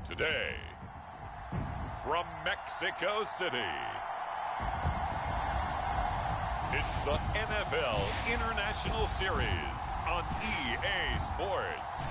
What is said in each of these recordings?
Today, from Mexico City, it's the NFL International Series on EA Sports.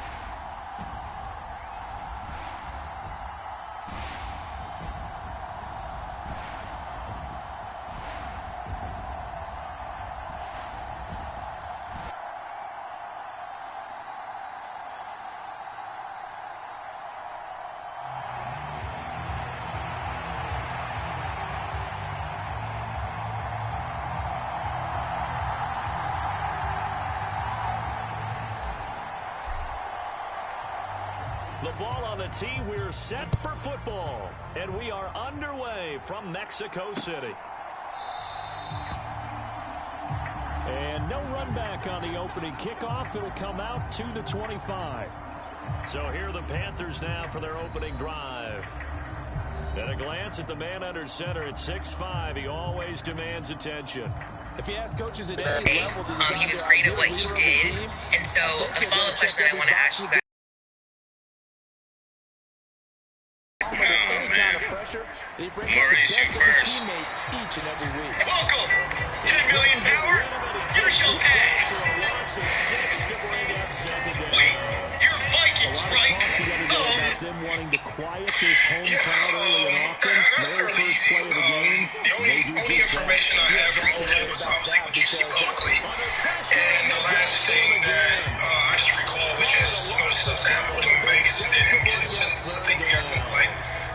The ball on the tee, we're set for football. And we are underway from Mexico City. And no run back on the opening kickoff. It'll come out to the 25. So here are the Panthers now for their opening drive. At a glance at the man under center at 6'5", he always demands attention. If you ask coaches at any level, he was great at what he did. And so a follow-up question that I want to ask you guys. Maurice, you first. Each and every week. Welcome, 10 million power. You shall pass. Wait, you're Vikings, right? Them wanting to quiet this hometown early and often. Their first play of the game. The only information I have from OJ was obviously what you see publicly. And the last thing that I just recall was just some of the stuff that happened with him in Vegas and then him getting sentenced. I think he got sentenced like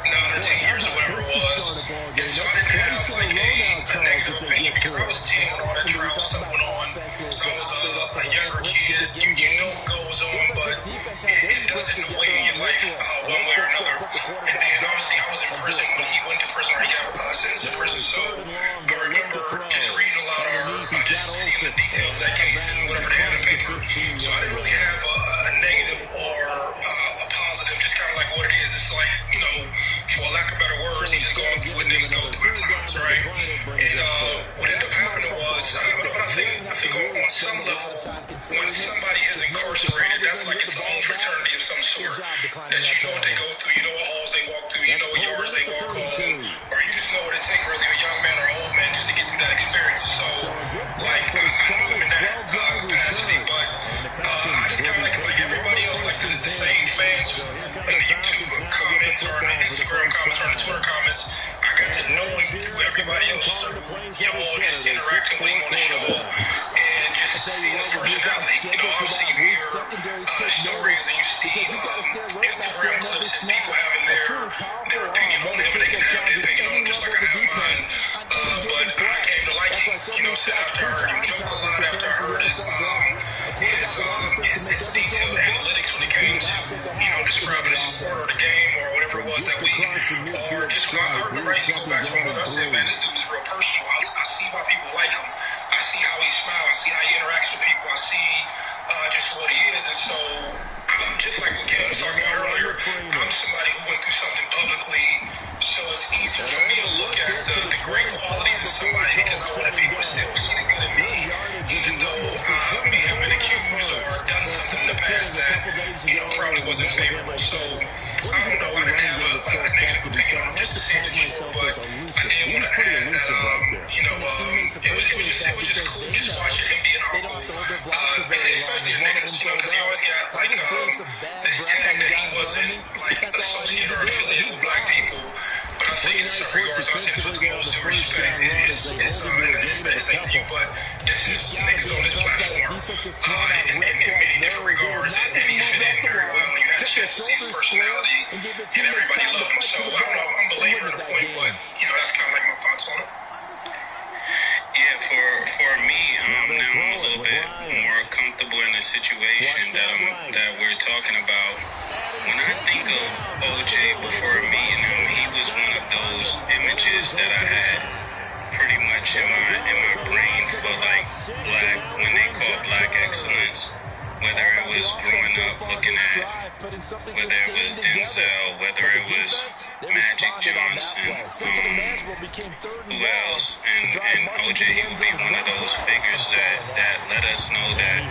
9 or 10 years or whatever it was. And so I didn't have like a negative opinion because I was 10 when all that trial stuff went on. So I was a younger kid. You know what goes on, but it doesn't weigh in your life one way or another. And then obviously I was in prison when he went to prison or he got sentenced to prison. So I remember just reading a lot or just seeing the details of that case and whatever they had in paper. So I didn't really have a negative or a positive, just kind of like what it is. It's like, you know, for lack of better words, he just going through what niggas go through at times, right? And what ended up happening was, but I think on some level, when somebody is incarcerated, that's like its own fraternity of some sort. That you know what they go through, you know what halls they walk through, you know what yards they walk on, or you just know what it takes, whether you're a young man or an old man, just to get through that experience. So, like, I knew him in that capacity, but I just kind of like everybody else, like the same fans in the YouTube comments or in the Instagram comments or in the Twitter comments, I got to know him through everybody else. So, y'all just interacting with him on the show and just seeing his personality. You know, obviously you hear stories and you see Instagram clips that people having their opinion on him and they can have their opinion on him just like I have mine. But I came to like him, you know, after I heard him joke a lot, after I heard his detailed analytics when it came to, you know, describing the support of the game or whatever it was that week. Or just, I remember I used to go back to my mother and say, man, this dude is real personal. I see why people like him. I see how he smiles. I see how he interacts with people. I see just what he is. And so, I'm just like what Ken was talking about earlier, I'm somebody who went through something publicly, so it's easier for me to look at the great qualities of somebody because I wanted people to still see the good in me, even though I may have been accused or done something in the past that, you know, probably wasn't favorable. So, I don't know, I didn't have a negative opinion on him, just to say the truth, but I did want to add that, you know, it was just cool just watching him be an uncle, especially in niggas, you know, because he always got, like, this tag that he wasn't, like, associated or affiliated with black people, but I think in certain regards, I say this with the most due respect, it's thank you, but this is niggas on this platform, in many different regards, and he fit in very well, and you had a chance to see his personality, and everybody loved him, so I don't know, I'm belaboring the point, but, you know, that's kind of like my thoughts on it. Yeah, for me, now I'm a little bit more comfortable in the situation that we're talking about. When I think of OJ before meeting him, he was one of those images that I had pretty much in my brain for like black, when they call black excellence. Whether it was growing up looking at whether it was Denzel, whether it was Magic Johnson, who else, and OJ would be one of those figures that let us know that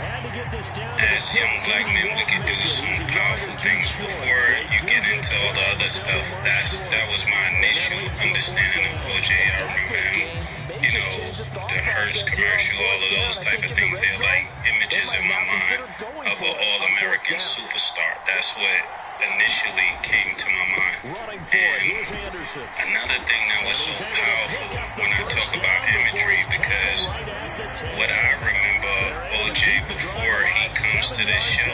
as young black men we can do some powerful things before you get into all the other stuff. That was my initial understanding of OJ. I remember him, you know, the Hearst commercial, all of those type of things. They're like images in my mind of an all-American superstar. That's what initially came to my mind. And another thing that was so powerful when I talk about imagery, because what I remember OJ before he comes to this show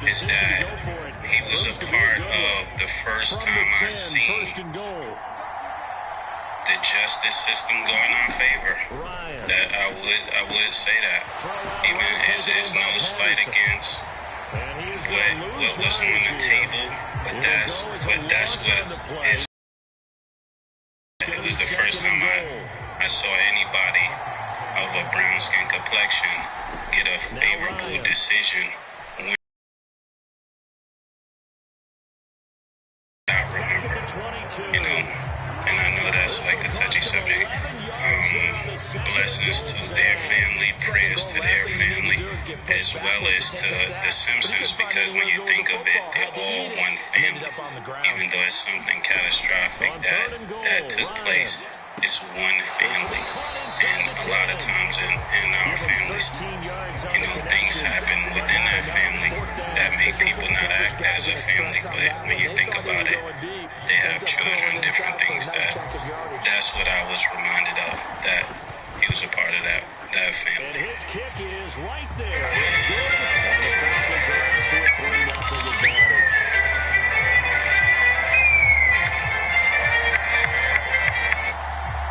is that he was a part of the first time I seen the justice system go in our favor. That I would say that. Even as there's no slight against what was on the table, but that's what is. It was the first time I saw anybody of a brown skin complexion get a favorable decision. I remember, you know, and I know that's like a touchy subject. Blessings to their family, prayers to their family, as well as to the Simpsons, because when you think of it, they're all one family. Even though it's something catastrophic that took place, it's one family. And a lot of times in our families, you know, things happen within that family that make people not act as a family. But when you think about it, they have children, different things. That's what I was reminded of, that he was a part of that family. And his kick is right there. It's good. And the Falcons are out to a 3-0 advantage.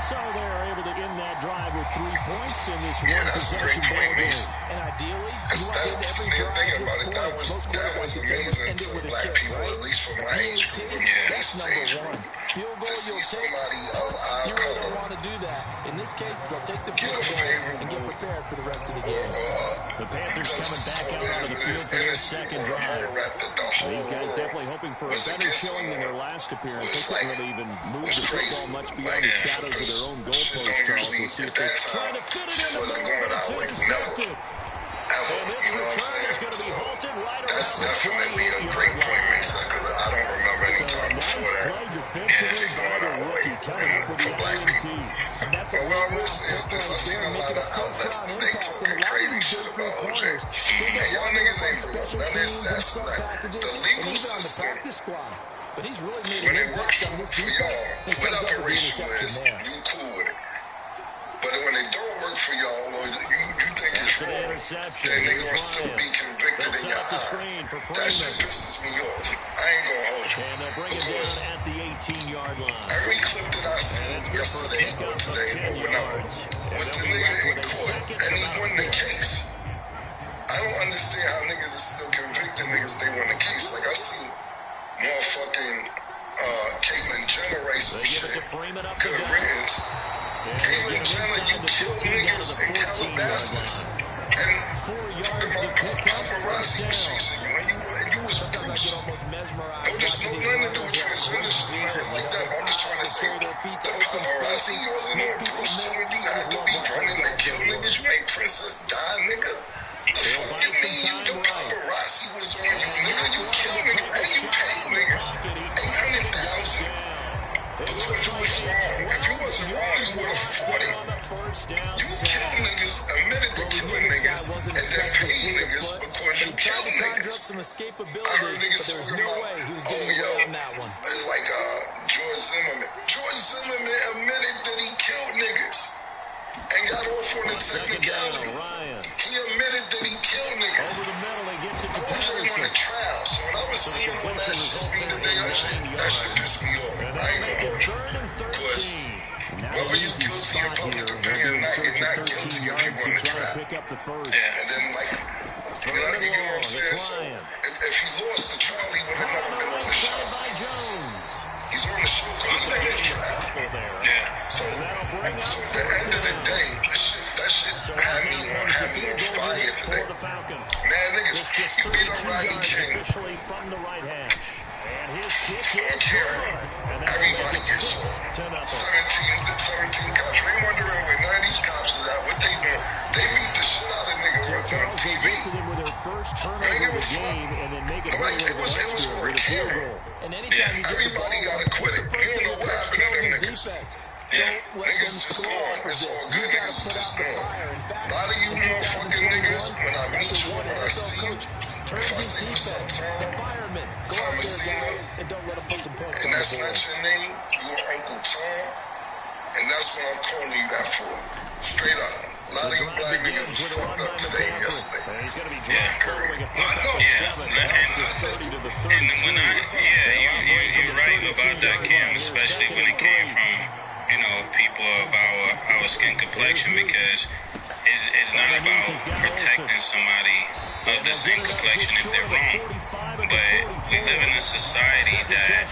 So they're able to end that drive with 3 points in this one-possession ball game. And ideally, that's the thing about it. That was amazing to black people, at least for my age group. Yeah, this is age group. To see somebody of our color get a favorable the Panthers coming back out onto the field for their second drive. These guys definitely hoping for a better showing than their last appearance. They couldn't really even move the football much beyond the shadows of their own goalpost, Charles. We'll see if they try to fit it in the middle. It's intercepted. And this return is going to be halted right around that's definitely a great point, Mason. I don't remember any time before that. It's going our way for black people. But what I will say is this: I seen a lot of outlets and they talking crazy shit about OJ. And y'all niggas ain't real. That's the legal system. When it works for y'all, whatever race you is, you cool with it. But when it don't work for y'all, or you think it's wrong, then they gonna still be convicted in your eyes. That shit pisses me off. I ain't gonna hold you. Because every clip that I seen yesterday or today or whatever, with the nigga in court, and he won the case. I don't understand how niggas are still convicting niggas they won the case. Like I see motherfucking Caitlyn Jenner race and shit. Good riddance. Caitlyn Jenner, you killed niggas in Calabasas. And talking about paparazzi chasing you when you was Bruce. No, there's nothing to do with transgender shit, nothing like that. I'm just trying to say, the paparazzi wasn't on Bruce, so when you have to be running to kill niggas, you ain't Princess Di, nigga. The fuck you mean the paparazzi was on you, nigga? You kill niggas, and you pay niggas $800,000 because you was wrong. If you wasn't wrong, you would have fought it. You killed niggas, admitted to killing niggas, and then paid niggas because you killed niggas. I heard niggas talking about, oh yo, it's like George Zimmerman. George Zimmerman admitted that he killed niggas and got off on a technicality. He admitted that he killed niggas. OJ went to trial, so when I was seeing all that shit being today, that shit pissed me off. I ain't gonna hold you. Because whether you guilty in public opinion or not, you're not guilty if you won the trial. And then, like, you get what I'm saying? So, if he lost the trial, he would have never been on the show. He's on the show because he didn't get trial. Yeah. So at the end of the day, that shit had me on fire today. Man, niggas just You beat up 32 Rodney yards King. officially from the right hash. And his kick So is good. And that will everybody make it gets 6-0. 17 cops. They wondering where 90s cops is at. What they do? They beat the shit out of niggas So on Charles, they TV. visited him with their first turnover of the game and then make it a Like, little bit it was extra for a with a field camera. goal. And anytime you get the Everybody ball, got acquitted. You don't know what happened to them niggas. Yeah. Don't let them Niggas just score gone. off of It's this. all You good. gotta Niggas put just out the gone. fire. In fact, A lot of you in motherfucking 2021, niggas, when I meet that's you, what when I NFL see you, coach turns if I his say what's up, defense. Tom, The firemen. Go out there, Thomasina, guys, and don't let them put some points and on the that's board. not your name, you're Uncle Tom, and that's what I'm calling you that for. Straight up. A lot of you black niggas was fucked up today and yesterday. And he's going to be Yeah. dropped following a I pickup know. of Yeah. 7. And- That's the 30 to the And 32. when you're right about that, Cam, especially when it came from, people of our skin complexion, because it's not about protecting somebody of the same complexion if they're wrong, but we live in a society that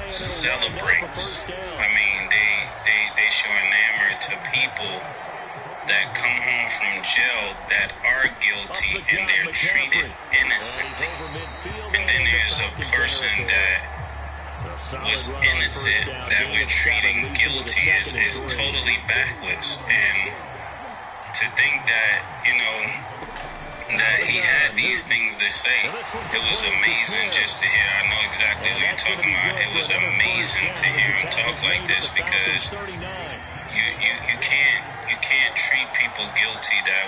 celebrates. I mean, they show enamored to people that come home from jail that are guilty and they're treated innocently. And then there's a person that was innocent that we're treating guilty is totally backwards. And to think that, that he had these things to say, it was amazing just to hear. I know exactly what you're talking about. It was amazing to hear him talk like this, because you can't treat people guilty that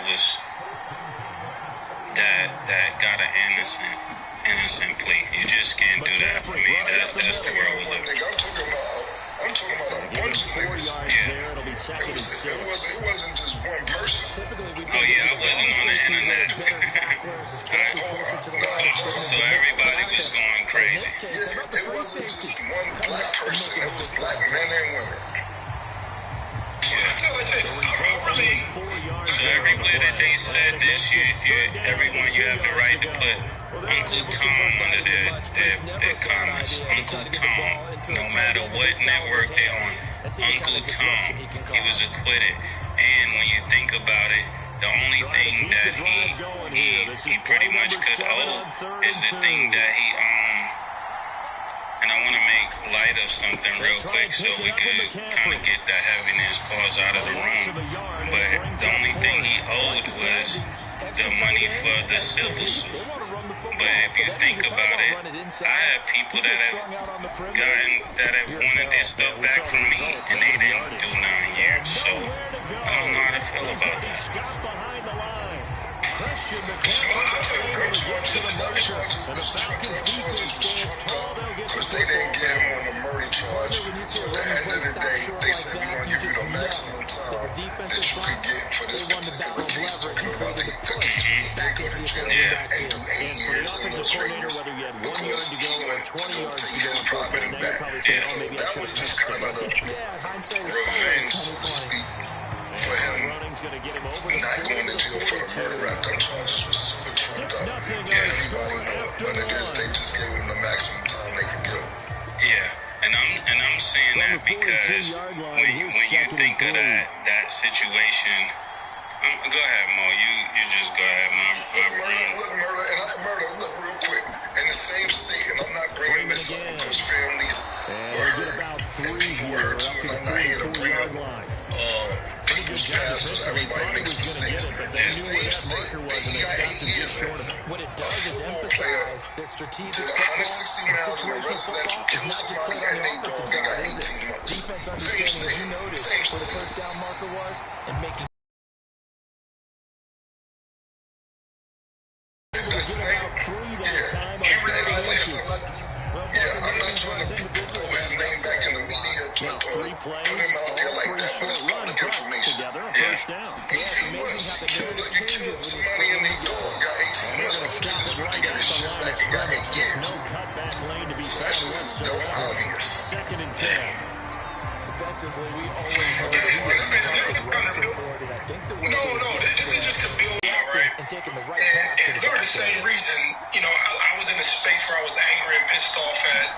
got an innocent plea. You just can't do that. I mean, that's the world we live in. I'm talking about a bunch of niggas. It'll be second and 6. It wasn't just one person. Oh yeah, I wasn't on the internet. So everybody was going crazy. Yeah, it wasn't just one black person. It was black men and women. So everywhere that they said this, everyone, you have the right to put Uncle Tom under their comments. Uncle Tom, no matter what network they're on, Uncle Tom, he was acquitted. And when you think about it, the only thing that he pretty much could owe is the thing that he and I want to make light of something real quick so we could kind of get that heaviness pause out of the room. But the only thing he owed was the money for the civil suit. But if you think about it, I have people that have wanted their stuff back from me, and they didn't do 9 years. So I don't know how to feel about that. Because they didn't get him on the murder charge. So at the end of the day, they said, we're going to give you the maximum time that you could get for this particular case. Talking about the case, they go to jail and do 8 years in Las Vegas because he went to go take his property back. So that was just kind of the revenge, so to speak, for him not going to jail for the murder rap. Them charges was super trumped up. Yeah, everybody know what it is. They just gave him the maximum time they could give him. Yeah, and I'm saying that because when you think of that situation, go ahead, Mo. You just go ahead, Look, real quick. In the same state, and I'm not bringing this up because families were hurt and people were hurt too, and I'm not here to bring up people's past, but everybody makes mistakes. In the same state, he got 8 years. What it A does is football player emphasize that strategic did 160 miles in a residential, killed somebody, and they got 18 months. defense Same understanding, as state. you noted, Same where the state. first down marker was, and making This thing, I'm not trying to throw his name back in the media to put him out there like that, but it's public information. 18 months. You killed somebody and they dog got 18 months. OJ just went to get his shit back and got 8 years. So that shit is so obvious. Second and 10. defensively, we always know that he was run support, and I think the way This is just a build out, right? and taking the right path to And the for the back same end. reason, I was in a space where I was angry and pissed off at,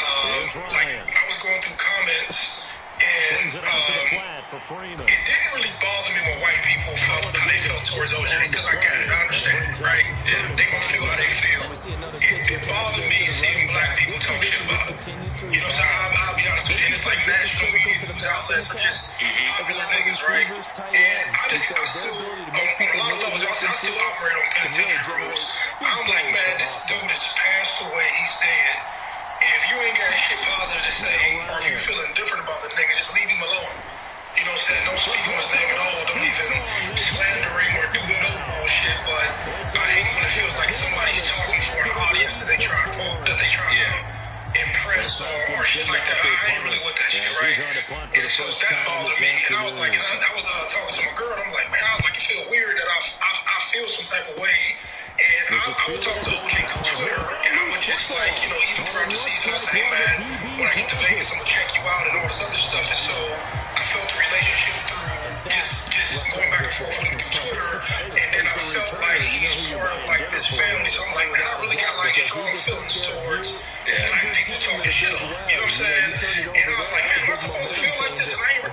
I was going through comments, and Swings it out to the flat for Freeman. It didn't really bother me when white people felt how they felt towards OJ, because I get it, I understand, right? Yeah. They gonna feel how they feel. It bothered me seeing black people talk shit about it. You know what I'm saying? I'll be honest with you. And it's like national media news outlets are just popular niggas, right? And I still, on a lot of levels, I still operate on penitentiary rules. I'm like, man, this dude has passed away. He's dead. If you ain't got shit positive to say, or if you feeling different about the nigga, just leave him alone. You know what I'm saying? Don't speak on his name at all. Don't even slander him or do no bullshit. But I hate when it feels like somebody's talking for an audience that they try to impress or shit like that. I ain't really with that shit, right? And so that bothered me. And I was like, I was talking to my girl, and I'm like, man, I was like, it feel weird that I feel some type of way. And I would talk to OJ through Twitter, and I would just like, you know, even throughout the season, I say, man, when I get to Vegas, I'm gonna check you out and all this other stuff. And so I felt the relationship through just going back and forth with him through Twitter, and then I felt like he's part of like this family. So I'm like, man, I really got like strong feelings towards black people talking shit on. You know what I'm saying? And I was like, man, am I supposed to feel like this? And I ain't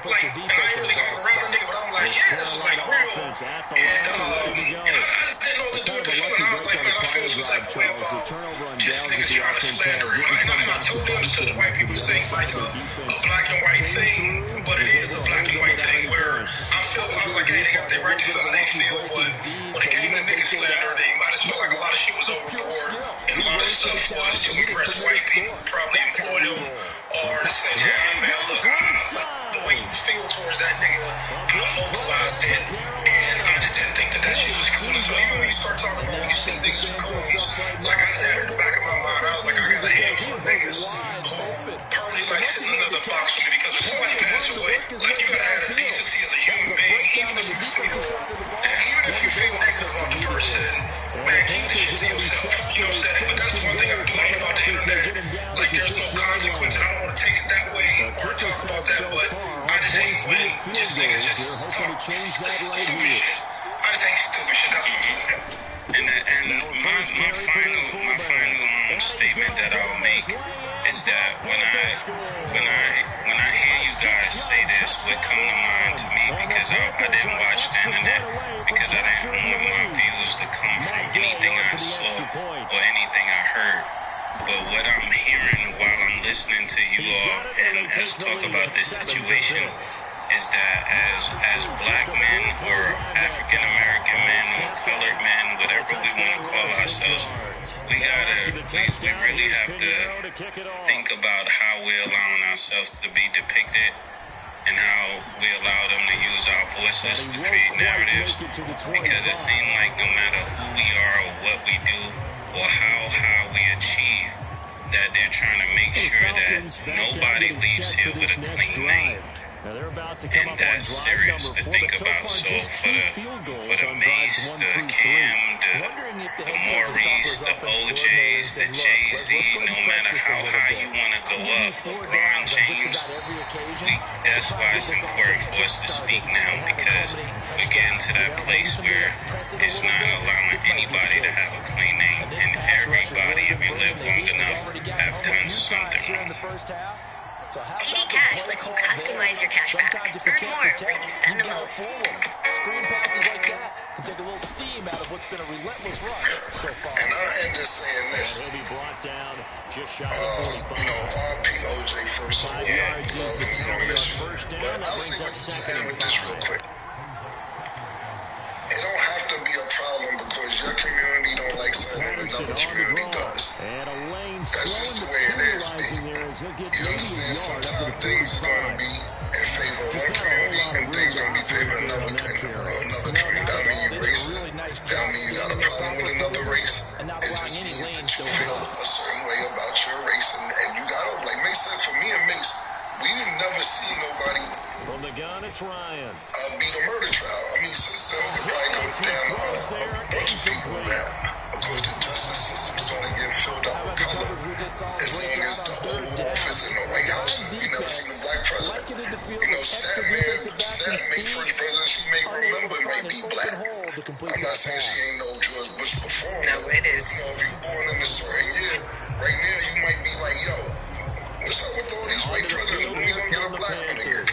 really going around a nigga, but I'm like, yeah, this is like real. And I just didn't know what to do with this feeling. I was like, man, I feel some type of way about just niggas trying to slander him. And I totally understood the white people to say like a black and white thing, but it is a black and white thing where I was like, hey, they got their right to feel how they feel, but when it came to niggas slandering, I just felt like a lot of shit was overboard, and a lot of stuff was to impress white people who probably employed him, or to say, hey, man, look, the way you feel towards that nigga, I vocalized it, and I just didn't think that shit was cool. And so even when you start talking about when you see niggas with coons, like I just had it in the back of my mind, I was like, I got a handful of niggas who probably like sitting in another box with me, because when somebody passes away, like you gotta have a decency as a human being, even if you feel negative about the person, man, keep the shit to yourself. You know what I'm saying? But that's one thing I do hate about the internet. Like there's no consequence. I don't want to take it that way or talk about that, but I just hate when just niggas just talk stupid shit. I just hate stupid shit. That's what I'm doing. And my final statement that I'll make is that when I hear you guys say this, what come to mind to me, because I didn't watch the internet, because I didn't want my views to come from anything I saw or anything I heard. But what I'm hearing while I'm listening to you all and us talk about this situation is that as black men or African American men or colored men, whatever we want to call ourselves, we really have to think about how we're allowing ourselves to be depicted and how we allow them to use our voices to create narratives, because it seems like no matter who we are or what we do or how we achieve, that they're trying to make sure that nobody leaves here with a clean name. And that's serious to think about. So for the Mace, the Cam, the Maurice, the OJs, the Jay-Z, no matter how high you want to go up, LeBron James, that's why it's important for us to speak now, because we're getting to that place where it's not allowing anybody to have a clean name, and everybody, if you live long enough, have done something wrong. TD Cash lets you customize your cash back. Earn more where you spend the most. Screen passes like that can take a little steam out of what's been a relentless run so far. And I end just saying this. He'll be brought down just shy of 45. You know, RP OJ first of all. Love him, we gonna miss you. But I'll say with this real quick. It don't have to be a problem because your community don't like something another community does. That's just the way it is, B. You understand? Sometimes things is going to be in favor of one community and things going to be in favor of another community. That mean you racist. That mean you got a problem with another race. It just means that you feel a certain way about your race. And you got to, like Mace said, for me and Mace, we never see nobody from the gun, it's Ryan. Beat a murder trial. I mean, since then, the right goes down a bunch of people down. Of course, the justice system's going to get filled out with color. As long as the Oval Office in the White House, you never seen a black president. You know, Stat May, first president she may remember, may be black. I'm not saying she ain't no George Bush before. No, it is. You know, if you born in a certain year, right now you might be like, yo, what's up with all these white presidents? When we gonna get a black one again?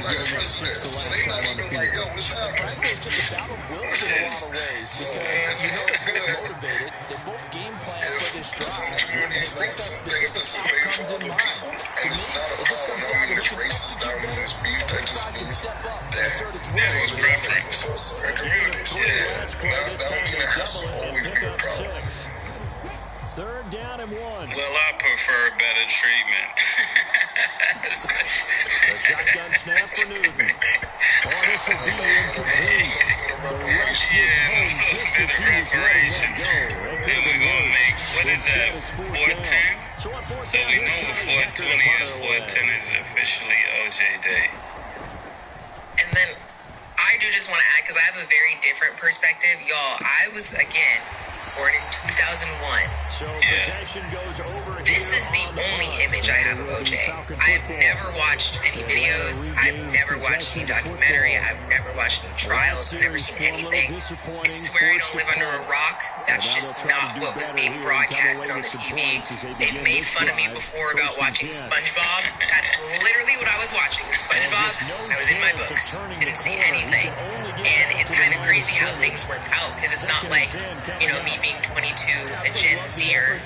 like a president. So they not even like, yo, what's happening? It's just a battle of wills in a lot of ways. So it's good. Motivated. They both game plan for this Some drive. communities think some things that's a way for other people, and it's not a problem. I don't mean it's racist. I don't mean it's beef. That just means that it's preference for certain communities. Yeah, that don't mean it has to always be a problem. 3rd down and 1. Well, I prefer better treatment. The shotgun snap for Newton. Oh, this will be incomplete. Yeah, a little bit of reparation. Then we're going to make, what is that, 410? So we know the 420 is 410 is officially OJ Day. And then I do just want to add, because I have a very different perspective. Y'all, I was, again, born in 2001. So possession goes over. This is the only image I have of OJ. I've never watched any videos. I've never watched any documentary. I've never watched any trials. I've never seen anything. I swear I don't live under a rock. That's just not what was being broadcasted on the TV. They've made fun of me before about watching SpongeBob. That's literally what I was watching. SpongeBob. I was in my books. Didn't see anything. And it's kind of crazy how things work out, because it's not like, you know, me being 22, a Gen Zer.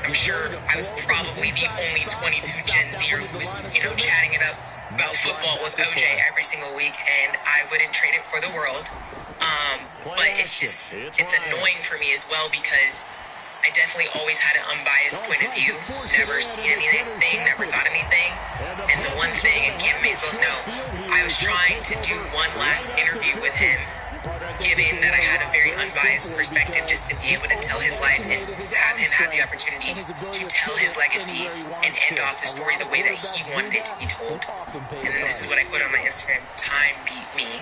I'm sure I was probably the only 22 Gen Zer who was, you know, chatting it up about football with OJ every single week, and I wouldn't trade it for the world. But it's annoying for me as well, because I definitely always had an unbiased point of view, never seen anything, never thought anything. And the one thing, and Kim Mays both know, I was trying to do one last interview with him, given that I had a very unbiased perspective, just to be able to tell his life and have him have the opportunity to tell his legacy and end off the story the way that he wanted it to be told. And then this is what I put on my Instagram: time beat me.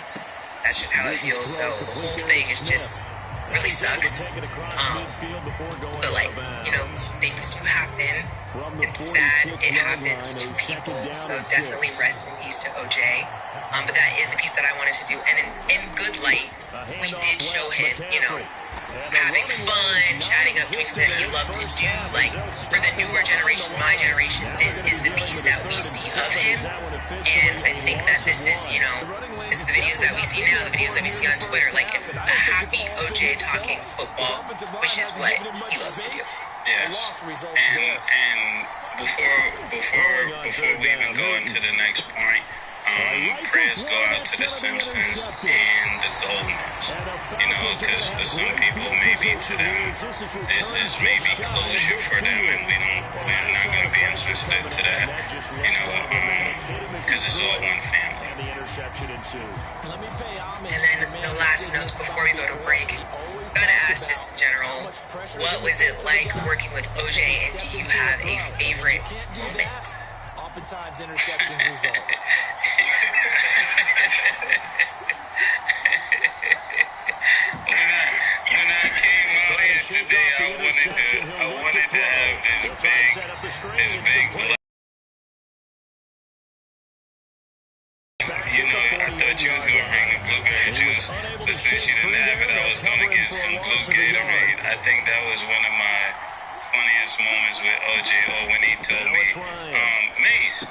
That's just how it feels. So the whole thing is just really sucks. But like, you know, things do happen. It's sad it happens to people. So definitely rest in peace to OJ. But that is the piece that I wanted to do. And in good light, we did show him, you know, having fun, chatting up, doing something that he loved to do. Like, for the newer generation, my generation, this is the piece that we see of him. And I think that this is, you know, this is the videos that we see now, the videos that we see on Twitter, like a happy OJ talking football, which is what he loves to do. Yes. And before we even go into the next point, prayers go out to the Simpsons and the Goldmans. You know, because for some people, maybe to them, this is maybe closure for them, and we're not going to be insensitive to that. You know, because it's all one family. And then the last notes before we go to break. Gotta ask, just in general, what was it like working with OJ, and do you have a favorite moment? Oftentimes interceptions result. When I came out here today, I wanted to have this big you know, I thought you was going to bring the blueberry juice, but since you didn't have it, I was going to get some blue Gatorade. I think that was one of my funniest moments with OJ, or when he told me, Mace,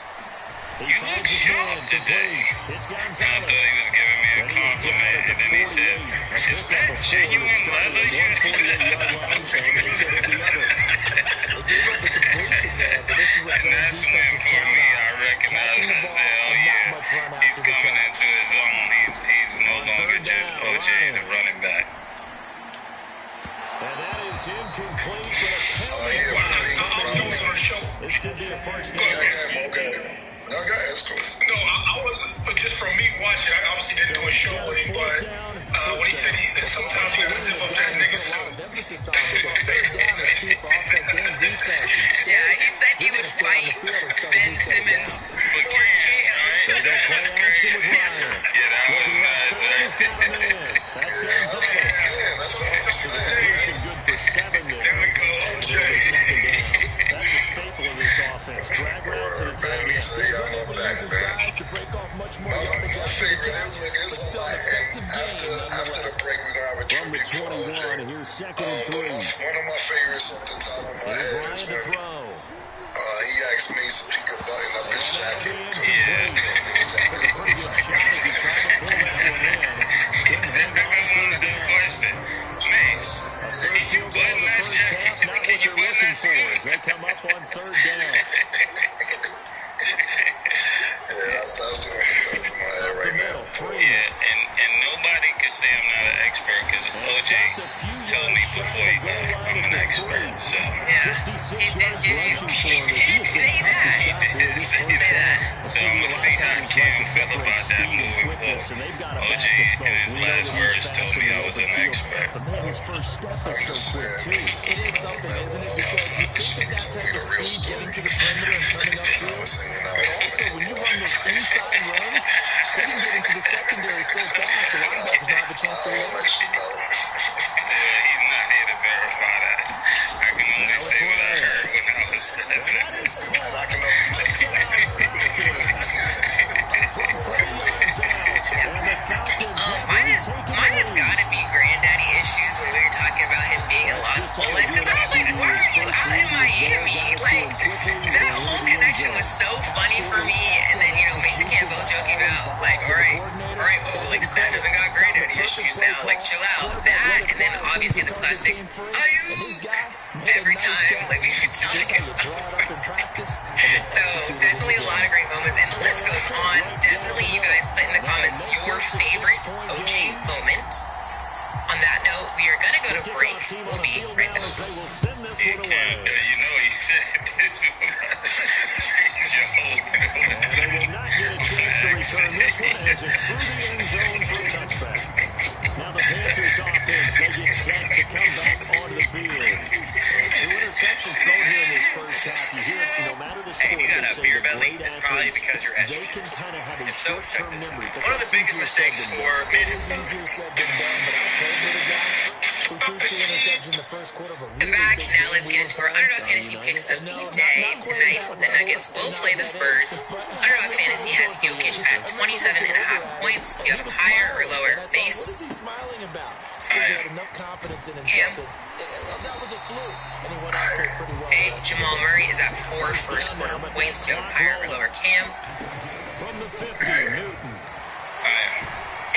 you look sharp today. And I thought he was giving me a compliment, and then he said, is that genuine leather you And that's when, for me, I recognized, I said, oh yeah, he's coming into his own. He's no longer just OJ, the running back. And that is incomplete, but a show. this could be a first down. Okay. No, go ahead, it's cool. No, I wasn't, just from me watching, I obviously didn't do a show with him, but when he said sometimes he got to zip up that nigga's suit. Yeah, he said he would fight Ben Simmons for Cam, right? That's crazy. Yeah, that was nuts, right? That's Gonzalez. Yeah, that's what I'm saying. Good for 7 there. There we go, OJ. That's a staple of this offense. Drag route to the Man, he said, I love that, man. My favorite is after the break, we're going to have a tribute for OJ. But one of my favorites off the top of my head is when he asked Mace if he could button up his jacket. Yeah. He said, I wanted this question. Mace, can you button that jacket? Can you button that suit? They come up on third down. Yeah, that's the one that's in my head right now. Yeah, and nobody can say I'm not an expert because OJ told me before he left I'm an expert. So He did say that. he did say that. So I'm gonna see how Cam feel about that moving forward. OJ in his last words told me I was an expert. It is something, isn't it? Because you think of that type of speed, getting to the perimeter and turning upfield. But also, when you run those inside runs, they can get into the secondary so fast, the linebackers don't have a chance to react. He's not here to verify that. I can only say what I heard when I was listening. I can only take Mine has got to be granddaddy issues when we were talking about him being in Los Angeles. Because I was like, why are you out in Miami? Like, that whole connection was so funny for me. And then, Mason Campbell joking about, like, all right, well, like, Stat doesn't got granddaddy issues now. Like, chill out. That, and then obviously the classic, every time, like, we could tell it. So, definitely a lot of great moments. And the list goes on. Definitely, you guys put in the comments your favorite OJ moment. On that note, we are going to go to break. We'll be right back. He said this change your whole They will not get a chance to return this one as it's through the end zone for a touchback. Now the Panthers offense, they get set to come back onto the field. Two interceptions thrown here in this first half. You hear it, no matter the score, Hey, you got a beer belly, it's probably because you're they can kind of have a So check short-term this out. memory. One of the biggest mistakes for mid Back, now let's get into our Underdog Fantasy picks of the day. Tonight, the Nuggets will play the Spurs. Underdog Fantasy has Jokic at 27.5 points. Do you have a higher or lower base? What is he smiling about? Because he had enough confidence in himself that was a fluke, and he went out there pretty well. Okay, Jamal Murray is at 4 first quarter points. Do you have a higher or lower Cam? From the 50, Newton.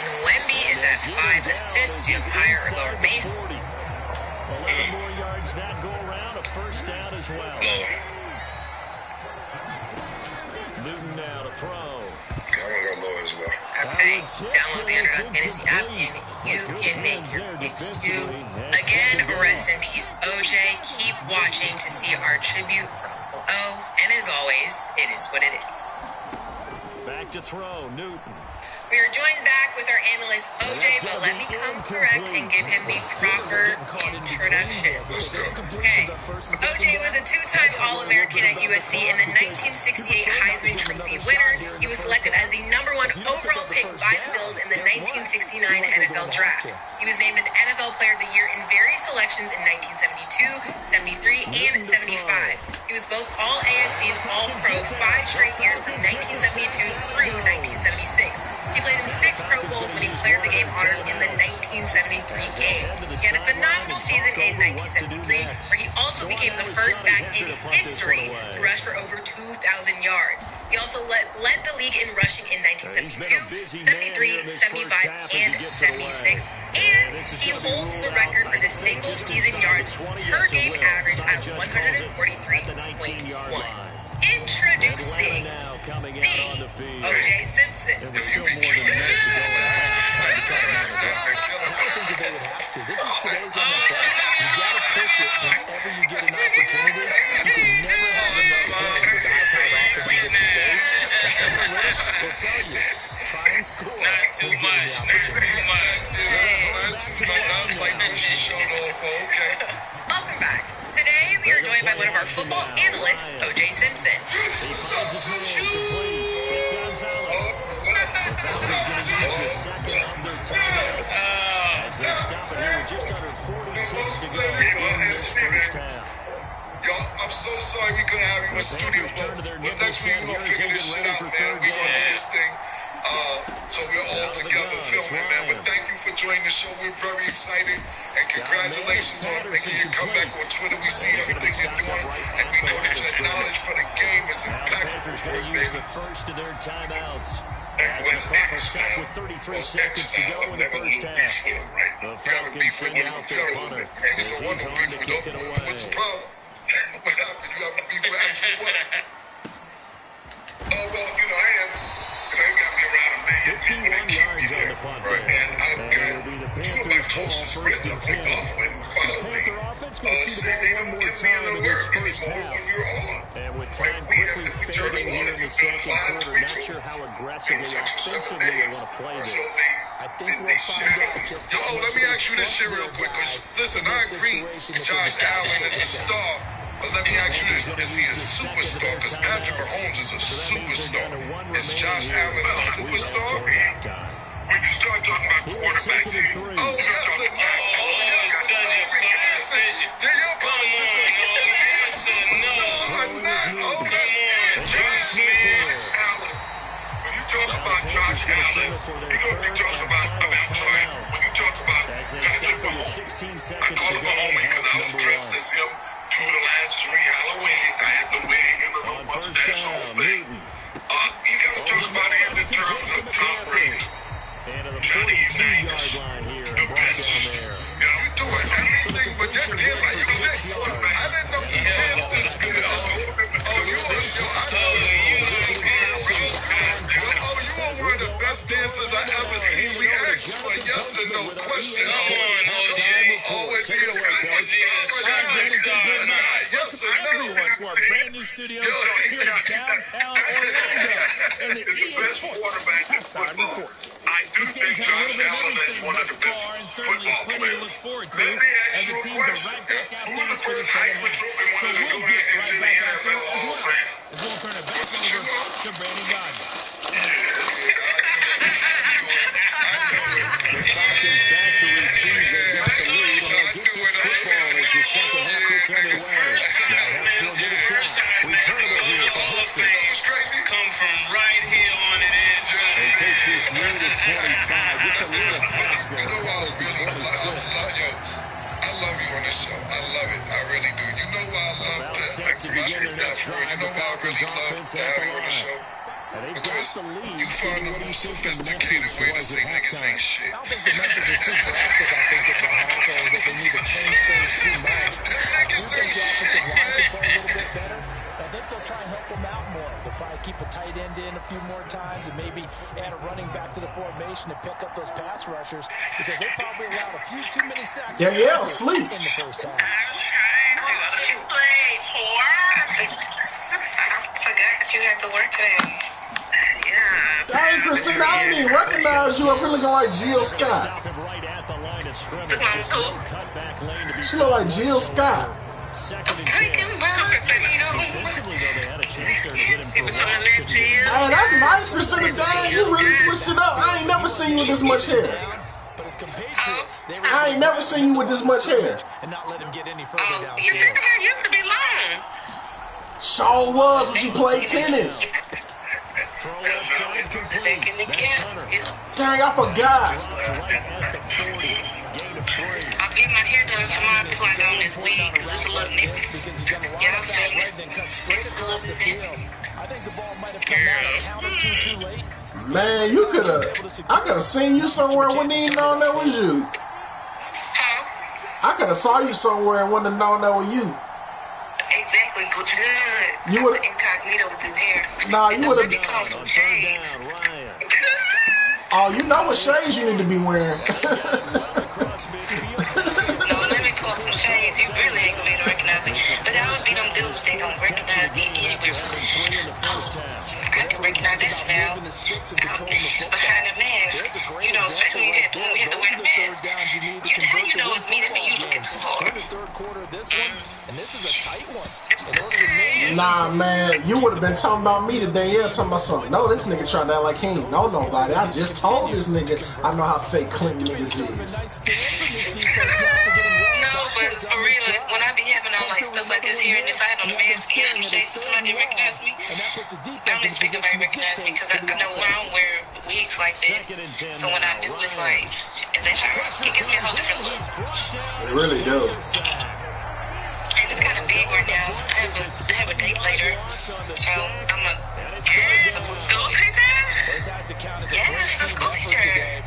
And Wemby is at 5 assists. Do you have a higher or lower base? 11 more yards that go around, a first down as well. Newton now to throw. I'm gonna go low as well. Okay, download the Underdog Fantasy app and you can make your picks too. Again, rest in peace, OJ. Keep watching to see our tribute from O. And as always, it is what it is. Back to throw, Newton. We are joined back with our analyst OJ, but let me come correct and give him the proper introduction. Okay, OJ was a two-time All-American at USC and the 1968 Heisman Trophy winner. He was selected as the #1 overall pick by the Bills in the 1969 NFL Draft. He was named an NFL Player of the Year in various selections in 1972, 73, and 75. He was both All-AFC and All-Pro 5 straight years from 1972 through 1976. He played in 6 Pro Bowls when he cleared the game honors in the 1973 game. He had a phenomenal season in 1973, where he also became the first back in history to rush for over 2,000 yards. He also led the league in rushing in 1972, 73, 75, and 76. And he holds the record for the single season yards per game average at 143.1. Introducing the OJ Simpson. There's still more than a minute to go in the half. It's time to try to mount a drive. I don't think that they would have to. This is today's NFL. You got to push it whenever you get an opportunity. You can never have enough points with the high-powered offenses that you face. The analytics will tell you, try and score. Not too much, not too much. Not too much. I was like pushing showed off. Okay. Welcome back. Today, we are joined by one of our football analysts, OJ Simpson. It's Gonzalez. The Falcons going to use the second of their timeouts as they stop it here with just under 40 ticks to go in this first half. Yo, I'm so sorry we couldn't have you in studio, but next week we're gonna figure this shit out, man. We're gonna do this thing so we're all together filming, man. But thank you for joining the show. We're very excited, and congratulations on making your comeback on Twitter. We see everything you're doing, and we know that your knowledge for the game is Panthers impeccable, going to use baby. the first of their timeouts. As the clock is stopped with 33 seconds to go in the first half. The Falcons send out their punter as he's on to kick it away. What's the problem? What happened? You have a beef with actually what? Oh, well, you know, I am. You know, you got me around a million. 51 yards on the punt there. And I've got it'll be the two of my Panthers' ball, closest first friends I and play 10. golf with follow me. Panther offense going to see the ball one more time in this first half. And with time quickly fading here in the second quarter, not sure how aggressively, offensively they want to play this. I think we'll find out just how much let me ask you this shit real quick. Cause listen, I agree Josh Allen is a star. But let me ask you this. Is he a superstar? Because Patrick Mahomes is a superstar. Is Josh Allen a superstar? When you start talking about quarterbacks, oh, yes, talk about Josh Allen, you're going to be talking about, I'm sorry, when you talk about Patrick Mahomes, I call him Mahomes because I was dressed as him 2 of the last 3 Halloweens. I had the wig and the little mustache, the whole thing. You got to talk about him in terms of Tom Brady. Johnny Unitas, the best. You know, you're doing everything but that dance like you did. I didn't know you danced this good. One of the best dancers I ever seen. We asked you a yes or no question. Always be a yes or no. Brand new studios here in downtown Orlando. And the best quarterback in football. I do think Josh Allen is one of the best football players. Let me ask you a question. Who's the first Heisman Trophy winner to go into the NFL Hall of Fame? We'll turn it back over to Brandon Gardner. The Falcons back to receive. They've got the lead, and they'll get this football as the second half gets underway. Now Hester will get a shot. Returnable here for Hester. Come from right here on the edge. And takes this near the 25. Just a little pass there. You know why I love you on this show. I love it. I really do. You know why I love that? To begin their next drive, you know why I really love to have you on the show? Because you find the most sophisticated way to say niggas ain't shit. I don't think the message is too drastic. I think it's the hard that they need to change things too much. I do think the offensive line can play a little bit better. I think they'll try and help them out more. They'll probably keep a tight end in a few more times and maybe add a running back to the formation to pick up those pass rushers because they probably allowed a few too many sacks in the first half. I forgot you had to work today. Yeah. Hey, Christina, I didn't even recognize you. I'm really looking like Jill Scott. She look like Jill Scott. Second and 10. Defensively, though, they had a chance there to hit him for a loss. Hey, that's nice, Christina. Dang, you really switched it up. I ain't never seen you with this much hair. But his compatriots, they I ain't never seen you with this much hair. And not let him get any further downfield. Your hair used to be long. Sure was when she played tennis. Throw outside complete. That's Hunter. Dang, I forgot. Right at the 40. Gain of 3. I'll get my hair done tomorrow before I go on this week because it's a little nippy. Yeah, I'm saying it's a little nippy. I think the ball might have come out of counter too late. Man, you could have. I could have seen you somewhere and wouldn't even known that was you. I could have saw you somewhere and wouldn't have known that was you. Exactly, good. You would incognito with his hair. Nah, you would have. Some shades. Oh, you know what shades you need to be wearing. No, let me call some shades. You really ain't gonna be able to recognize it. But that would be them dudes that gonna recognize me anywhere. I can recognize that smell behind the mask. You know, especially when we had to wear the mask. How you know it's me that be you looking too hard? And this is a tight one. Nah, man, you would have been talking about me today. Yeah, talking about something. No, this nigga trying to act like he ain't know nobody. I just told this nigga I know how fake Clinton niggas is. No, but for real, when I be having all like stuff like this here, and if I had on the mask and some shades, so somebody didn't recognize me, I don't expect nobody to recognize me because I know when I don't wear wigs like that. So when I do, it's like, is that her? It gives me a whole different look. It really does. And it's kind of big right now. I have a date later. So I'm a school teacher? Yes, the school teacher.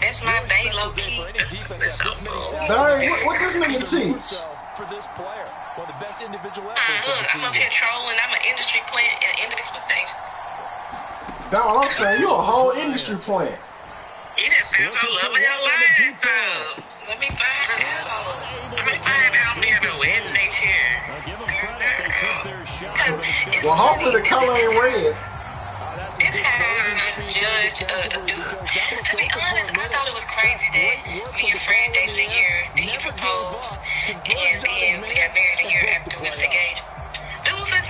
That's my bae, low key. That's so cool. Dang, what this nigga teach? For this player, one of the best individual Look, efforts of the I'm up season. here trolling. I'm an industry plant at the end of this thing. That's what I'm saying. You a whole industry plant. You just sound so loving your life, though. Let me find out. Let me find out. We have a wedding next year. Well, hopefully the color ain't red. It's how judge a dude. To be honest, I thought it was crazy that me and Fred dated a year, then he proposed, and then we got married a year after we was engaged. Dudes, they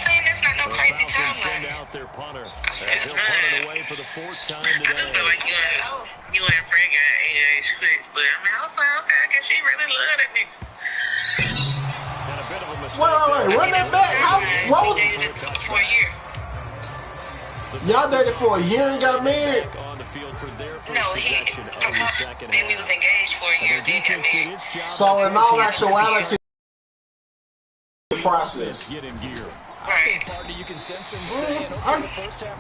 saying that's not no crazy timeline. I said, away for the fourth time I do feel like you and Fred got age quick, but I mean, I was like, okay, I guess she really loved that nigga. Wait, run that back. What was dated for a year. y'all dated for a year and got married? No, he proposed, then we was engaged for a year, then got married. So in all actuality, the process. Right.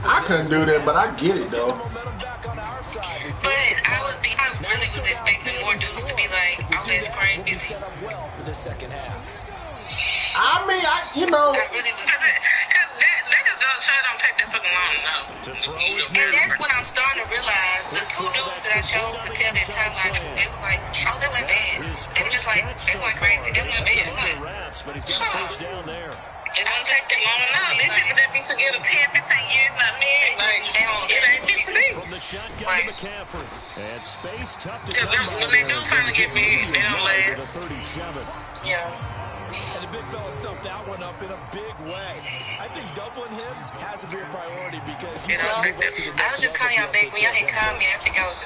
I couldn't do that, but I get it though. But I really was expecting more dudes to be like, oh, that's crazy. I mean, I really was. Because niggas don't take that fucking long, no. And that's when I'm starting to realize the two dudes that I chose to tell that timeline to, they was like, oh, they went bad. They were just like, they went crazy. They went bad. It don't take that long enough. These people that be together 10, 15 years, not me. Like, it ain't me to me. Right. Because when they do finally get married, they don't last. Yeah. And the big fella stumped that one up in a big way. I think doubling him has to be a priority because you know, I was just calling y'all back when y'all had called me. I think I was,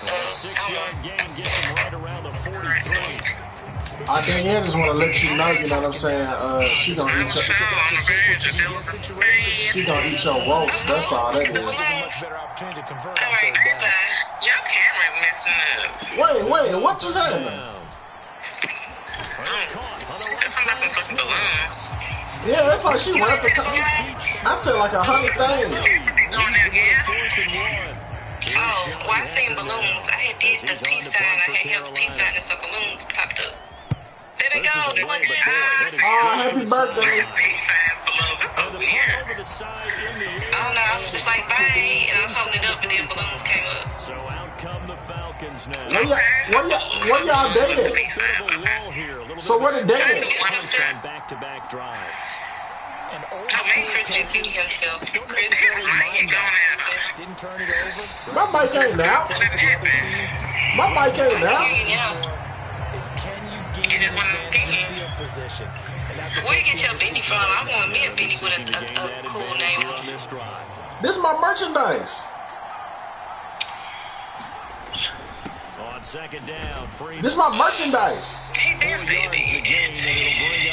I think I just want to let you know, you know what I'm saying? She gonna eat your roast. That's all that is. Your camera messing up. Wait, what just happened? Yeah, it's like she rapping. I said like 100 things. Oh, well, I seen balloons. I had did the peace sign. I had held the peace sign and some balloons popped up. There they go. They're like, oh, happy birthday. Oh, no, I was just like, bye. And I was holding it up and then balloons came up. So out come the Falcons now. Where y'all dated? So where the date? Back-to-back drives. An old Chris didn't beat himself. Chris didn't turn it over. My mic ain't out. My mic ain't out. Can you gain an advantage in field position? Where you get your beanie from? I want me a beanie with a cool name on it. This is my merchandise. On second down, this is my merchandise. He did say it.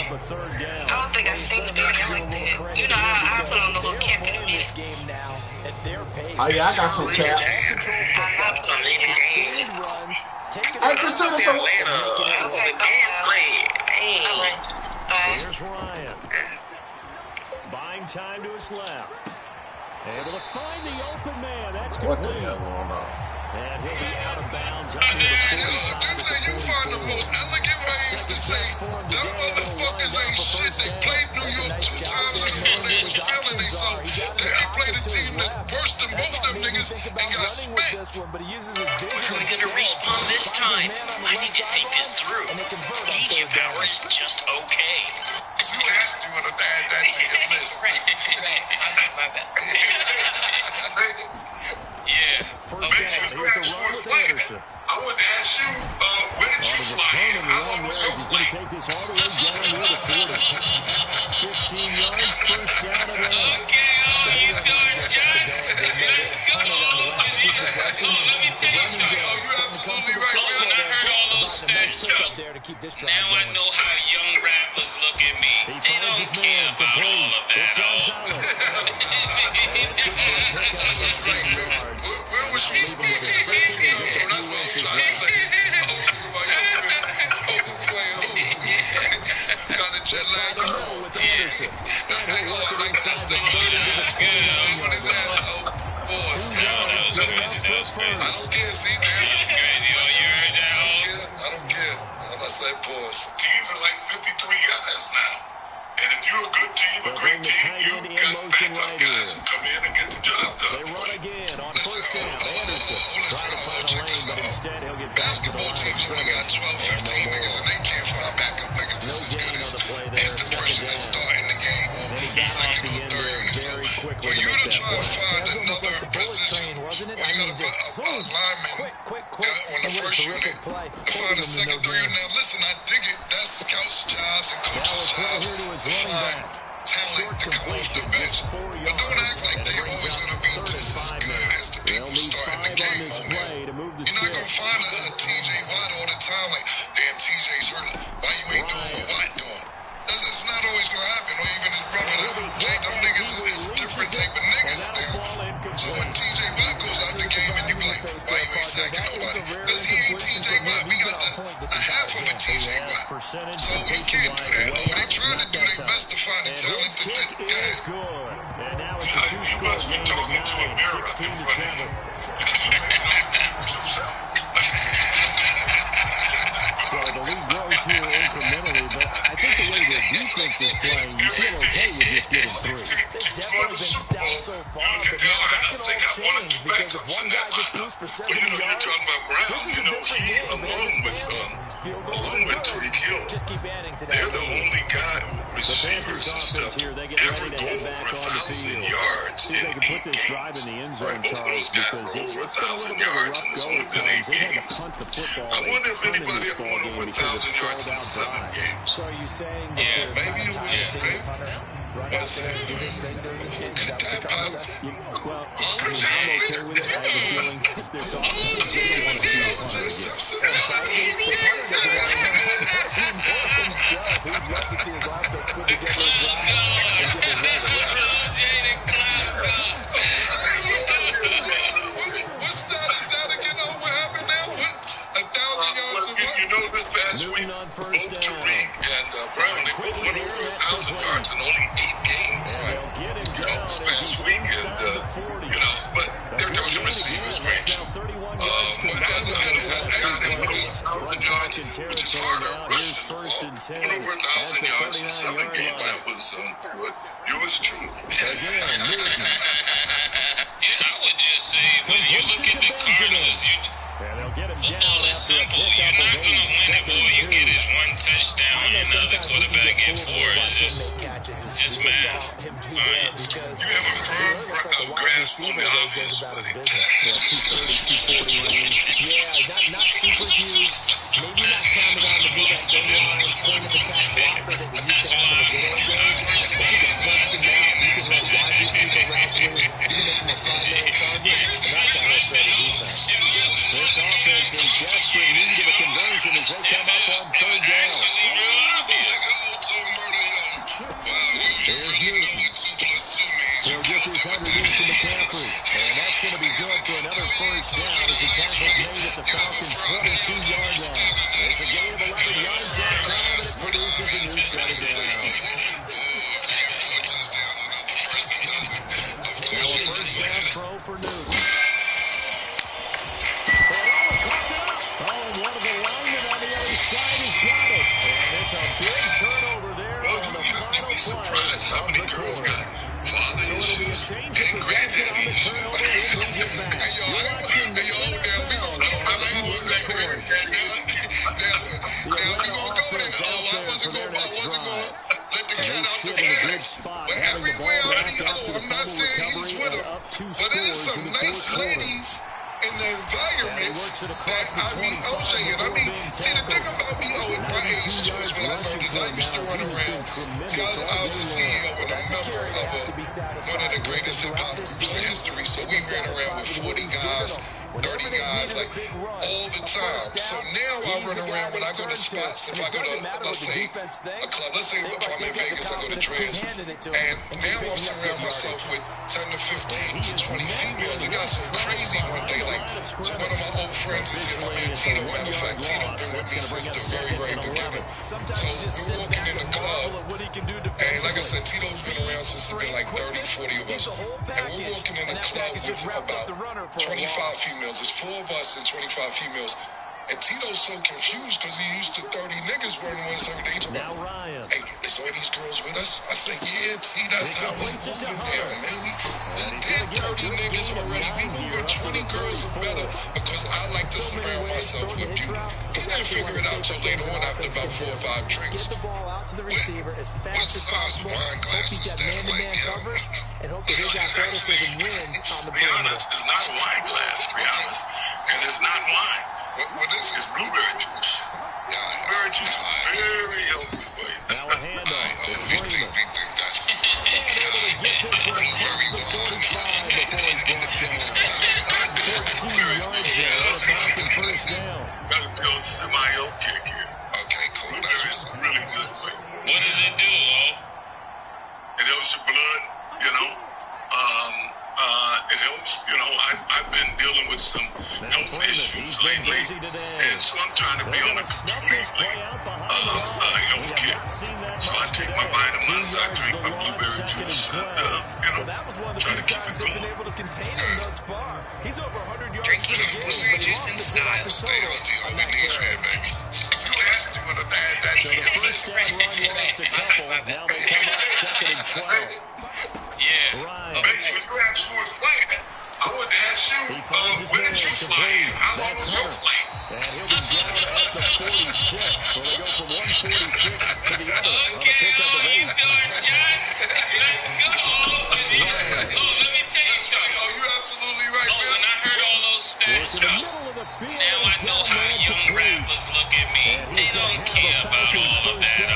I don't think I've seen the beanie like that. You know, I'll put on the little cap in a minute. Oh yeah, I got some caps. I'll put on the Hey, Christina, so okay, here's Ryan. Buying time to his left. Able to find the open man. That's complete. What the hell going on? And he'll be out of bounds up Man, to the you find the most elegant ways to say them motherfuckers ain't shit. They played New York 2 times in a row. They was feeling themselves. Then they played a team that's worse than both them niggas and got spanked. How are we gonna respawn this time? I need to think this through. Egypt power is just okay. You asked you to add that to your list. My bad. Yeah. I would ask you, where did you fly in? How long was your flight? Take this all the way down near the 40. 15 yards, first down and one. Okay, he's going, John. Let's go. Let me tell you something. You're absolutely right. When I heard all those stats, now I know how young rappers look at me. They don't care about all of that. Where was she speaking? That's what I'm trying to say. I'm talking about your playing who? first. I don't care. See, man. Crazy. Oh, you heard that, I don't care. I'm not saying pause. Teams are like 53 guys now. And if you're a good team, a great team, you got backup guys who come in and get the job done. They run again on first down. Anderson trying to find a lane, but instead he'll get back to the line of scrimmage. Got 12, 15 niggas, and they can't find backup niggas. This is good as the person that's starting the game. And he got off the end there very quickly to make that play. Find another position, wasn't it? I mean, just so lineman quick. on the first unit. Play. To find a secondary. Now, listen, I dig it. That's scout's jobs and coach's jobs. To find talent to come off the bench. But don't act like they always going to be just as good as the people starting the game on that. You're not going to find a TJ Watt all the time. Like, damn, TJ's hurt. Why you ain't doing what Watt doing? It's not always going to happen. Or even his brother, them niggas is different type of niggas. So when TJ Watt goes out the game and you be like, why you ain't sacking nobody? Because he ain't TJ Watt. We got a half of a TJ Watt. So you can't do that. Oh, they trying to do their best to find the talent to do that. And now it's a two-score game at 9, 16-7. So the lead grows here incrementally, but I think the way the defense is playing, you feel okay with just getting 3. They've definitely been stout so far, but now that can all change because if one guy gets loose for 70 yards, this is a different game, man. Along with Tariq Hill, just keep adding to that. They're the only guy who receivers and stuff ever go over 1,000 yards See if they can put this drive in the end zone, Charles, because it's been a little bit of a rough go at times. They had to punt the football. I wonder if anybody ever went over 1,000 yards in 7 games. So are you saying that you're maybe it was the punter right out there and do his thing during this game? Is that what you're trying to say? Well, I mean, I'm okay with it. I have a feeling this offense, they don't want to see the punter again. The punter doesn't want to himself. He'd love to see his offense put together a drive and give his leg a rest. What stat is that again? What happened now? 1,000 yards of what? You know this past week, both Tariq and Brown, they both went over 1,000 yards in only 8 games. This past week, and but they're talking receivers range. But as a guy that went over 1,000 yards, which is harder, rushing the ball, went over 1,000 yards in 7 games. That was good. It was true. I would just say when you look at the Cardinals, football is simple. You're not going to win if all you get is 1 touchdown and another quarterback get 4. It's just math. You have a firm grasp on the offense, buddy. 230, 240 range. Yeah, not super huge. Maybe not counting on to be that game line point of attack blocker that we used to have in the good old days. But you can punch him out. You can run wide receiver routes with him. You can make him a primary target. And that's how they play the defense. This offense in desperate need of a conversion as they come up on 3rd down. Here's Newton. He'll get this underneath to McCaffrey. And that's going to be good for another first down as the tackle's made at the Falcons' 22-yard line. It's a gain of 11 yards that time, and it produces a new set of downs. Now a first down throw for Newton. One of the linemen on the other side has got it. And it's a big turnover there on the final play. Surprised how many girls got father issues and granddaddy issues. Hey, but it is some nice ladies in the environments that I meet OJ in. I mean, see, the thing about me, at my age, is when I noticed I used to run around. See, I was a CEO and a member of one of the greatest hip-hop groups in history, so we ran around with 40 guys, 30 guys, like, all the time. So now I run around when I go to spots. If I go to, let's say, a club, let's say if I'm in Vegas, I go to Trans, and now I'm surrounding myself with 10 to 15 to 20 females. It got so crazy one day, like, so one of my old friends friends is here. My man Tito, matter of fact, Tito been with me since the very, very beginning. So we're walking in the club, and like I said, Tito's been around since it's been like 30, 40 of us. And we're walking in the club with about 25 females. It's 4 of us and 25 females. And Tito's so confused because he used to 30 niggas running with us every day. He told me, hey, is all these girls with us? I said, yeah, see, that's how we moving there, man. We did 30 niggas already. We moving 20 girls or better because I like to surround myself with beauty. I didn't figure it out till later on after about 4 or 5 drinks. What size wine glasses is that? I'm like, yeah. And hope that his athleticism wins on the perimeter. It's not a wine glass, to be honest. And it's not wine. What is It's blueberry juice. Blueberry juice is very healthy for you. Now a handoff. It's we think that's blueberry wine. 14 yards there. A Falcon first down. Got to go semi-health kick here. Okay, cool. Blueberry is really good for you. What does it do, oh? It helps your blood, you know. It helps, you know, I've been dealing with some health issues lately, and so I'm trying to be on a completely health kick. So I take my vitamins, I drink my blueberry juice, and, you know, try to keep it going. Drinking blueberry juice in style. Stay healthy, all we need you here, baby. See, last year when I had that First down run lost a couple. Now they come up 2nd and 12. Yeah. Basically, you asked who was playing. I would ask you, when did you fly in? How long was your flight? And he'll be down at the 46. So they go from 146 to the other on a pickup of 8. Let's go. Let me tell you something. Oh, you're absolutely right, man. When I heard all those stats, now I know how young rappers look at me. They don't care about all of that.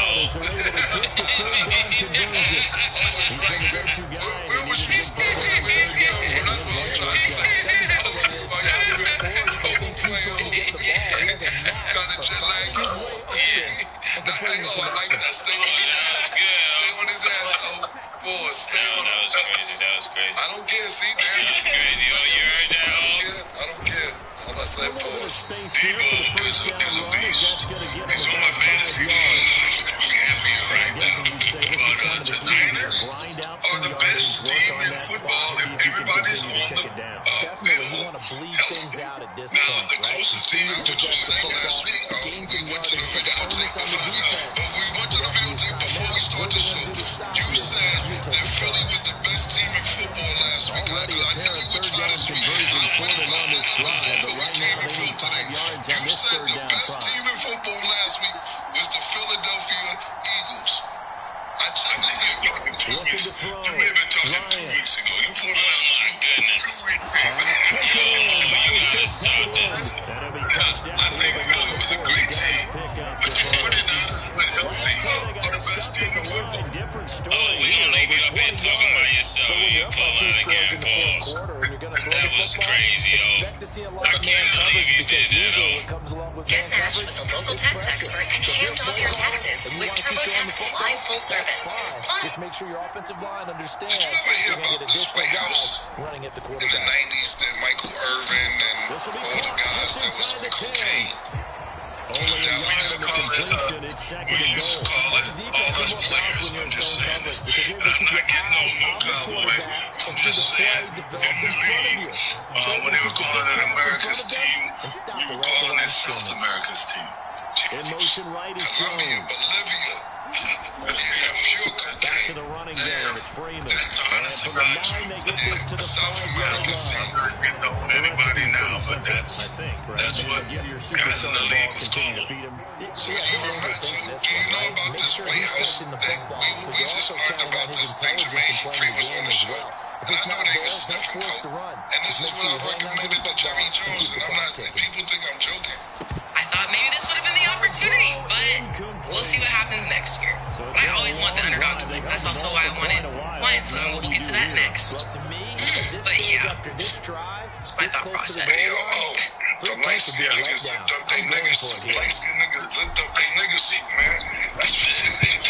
Where was you supposed to be? That's what I'm trying to say. I'm talking about got a jet lag. I like that. Stay on his ass. Boy, stay on that was crazy. I don't care. See, man. Crazy. Oh, you heard that? I don't care. I'm not that pause. Debo is a beast. He's on my fantasy team. Right now. But the Niners are the best team in football if everybody's on the field. Now, the closest team to what you said last week, we went to the videotape before we start the show. You said that Philly was the best team in football last week. Because I knew you would try to speak. I went to Buffalo before we came and Phil today. You said the best team in football last week was the Philadelphia Eagles. I checked it. You may have been talking 2 weeks ago. You pulled it out. My goodness. 2 weeks ago. You gotta stop this. I think Philly was a great team. But the 49ers were healthy. Are the best team in football. Oh, we don't leave you up here talking about yourself. You pull out again, pause. That was crazy, oh. I can't believe you did that, oh. Get matched with a local tax expert and hand off your taxes with TurboTax Live Full Service. Plus, just make sure your offensive line understands. Did you ever hear about this White House running at the in quarterback the 90s that Michael Irvin and all the guys that was on cocaine? Only a yard in the completion. It's 2nd and goal. Call it all those players. I'm just saying this. I'm not getting no more cowboy. I'm just saying in the league, when they were calling it America's team, we were calling it South America's team. In motion right is Colombia, thrown. Bolivia. Back to the running game. It's Freeman. And from the 9, they get this to the 5-yard line. You know anybody now, but that's what guys in the league was calling. So do you know about this White House that we just heard about this thing Jermaine Free was on the show? And I know they was sniffing coke. And this is what I recommended to Jerry Jones, and I'm not, people think I'm joking. I thought maybe this would have been the opportunity, but we'll see what happens next year. I always want the underdog to win. That's also why I wanted Lions, we'll get to that next. But yeah, that's my thought process. The nice niggas zipped up they niggas, zipped up they niggas seat, man. That's what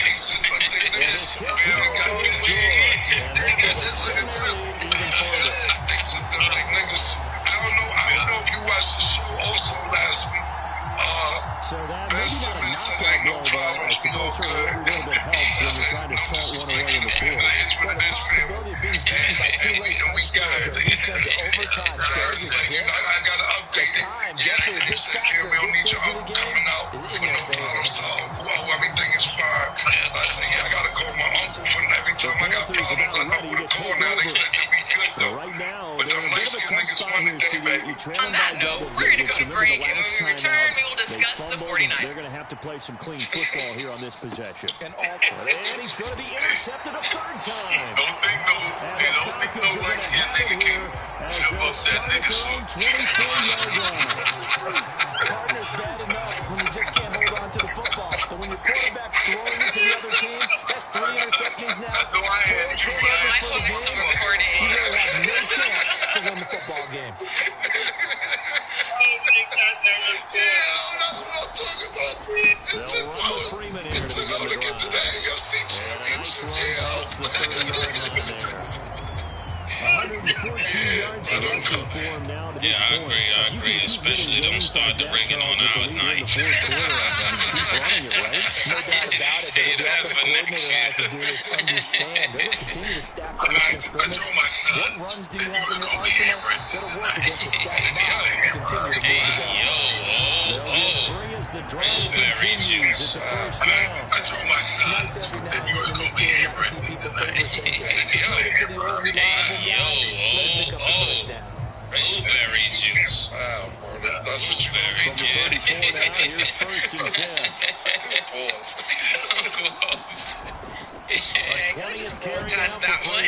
they zipped up they niggas. They got this in the zip. They zipped up they niggas. I don't know if you watched the show Certainly every little bit helps when you're trying to salt one away in the fourth. Well, the possibility of being beaten by 2 late touchdowns or being sent to overtime does exist. The time, definitely a big factor at this stage of the game, is in their favor. Everything is fine. I say, I gotta call my uncle for every time I got problems. I know who to call now. They said they'll be good though. Right now, but they're in a bit of a tough spot here, so you trail them by double digits. We're going to go to break, and when we return, we will discuss the 49ers. They're going to have to play some clean football here on this possession. And he's going to be intercepted a third time. Don't think no legs here, nigga can jump up that nigga suit. Partner's bad enough when you just can't hold on to the football. But when your quarterback's throwing it to the other team, that's 3 interceptions now. 4 turnovers for the game. You really have no chance to win the football game. They'll run with Freeman here to begin the drive. And a nice run past the 30-yard line there. 114 yards rushing for him now to this point. I agree. Especially them start to bring it on out at night. Keep running it, right? No doubt about it. But what the offensive coordinator has to do is understand. They're going to continue to stack the line of scrimmage. What runs do you have in your arsenal? That'll work against a stacked box and continue to move the ball. They'll get 3 as the drive continues. It's a first down. I told my son, if you were to go be here, to the old reliable guy, let him pick up the first down. Blueberry juice. Wow, bro, that's what you Very From the 34 now, here's first and 10. Pause. I just walked past that one.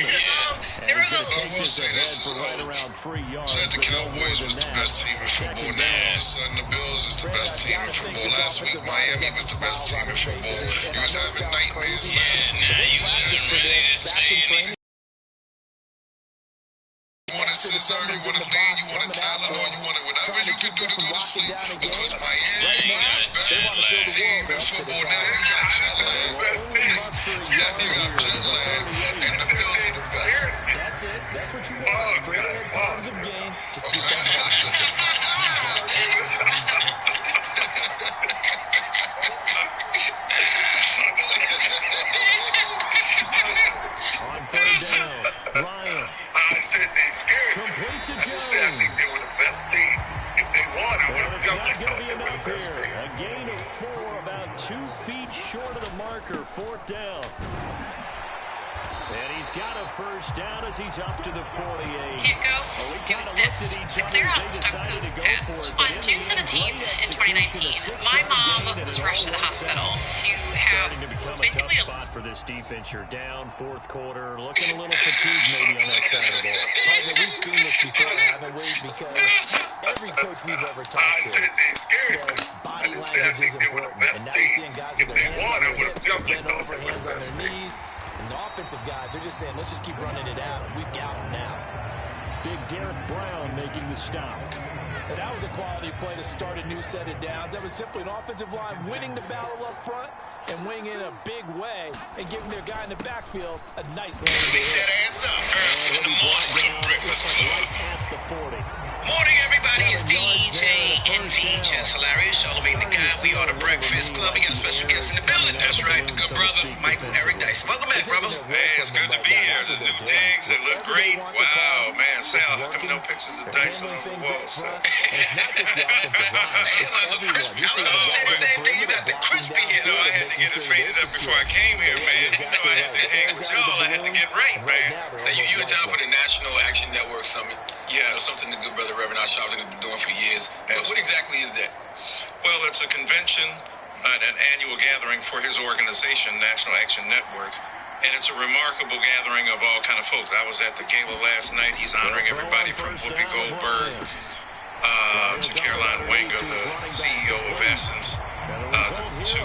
There were those. I will say this is right around 3 yards. said the Cowboys was the best team in football. Now all of a sudden the Bills is the best team in football. Last week Miami was the best team in football. You was having nightmares last week. Now you was ready to say anything. You want to scissor, you want to lean, you want to Tylenol, you want to whatever you can do to go to sleep. Because Miami is the best team in football. Now you got jet lag. You got jet lag. And the Bills are the best. That's it. That's what you want. Straight ahead, positive game. Just keep that On third down, Ryan. Complete to Jones. But it's not going to be enough here. A gain of 4, about 2 feet short of the marker. 4th down. And he's got a first down as he's up to the 48. Can't go do this. To clear out stuck poop pass. On June 17th in 2019, my mom was rushed to the hospital to have was basically a spot for this defense. You're down 4th quarter, looking a little fatigued maybe on that side of the ball. Parker, we've seen this before, haven't we? Because every coach we've ever talked to says body language is important. And now you're seeing guys with their hands on their hips, bent over, hands on their knees. And the offensive guys, they're just saying, let's just keep running it out. We've got them now. Big Derek Brown making the stop. And that was a quality play to start a new set of downs. That was simply an offensive line winning the battle up front and winning in a big way and giving their guy in the backfield a nice lane to hit. That ass up, Good morning. Right at the 40. Morning, everybody. It's DJ NV. Just hilarious. Elevating the guy. We are the Breakfast Club. We got a special guest in the building. That's right. The good brother, Michael Eric Dyson. Welcome back, brother. Hey, it's good to be here. The new digs, they look great. Wow, man. Sal, how come no pictures of Dyson on the wall, Sal? It's not just the offensive line. It's everyone. You see I was saying the same thing. You got the crispy here. I had to get it faded up before I came here, man. You know, I had to hang with y'all. I had to get right, man. Now, you in town for the National Action Network Summit. Yeah. Something the good brother Reverend Ashavin has been doing for years. But what exactly is that? Well, it's a convention, an annual gathering for his organization, National Action Network. And it's a remarkable gathering of all kind of folks. I was at the gala last night. He's honoring everybody from Whoopi Goldberg to Caroline Wenger, the CEO of Essence, to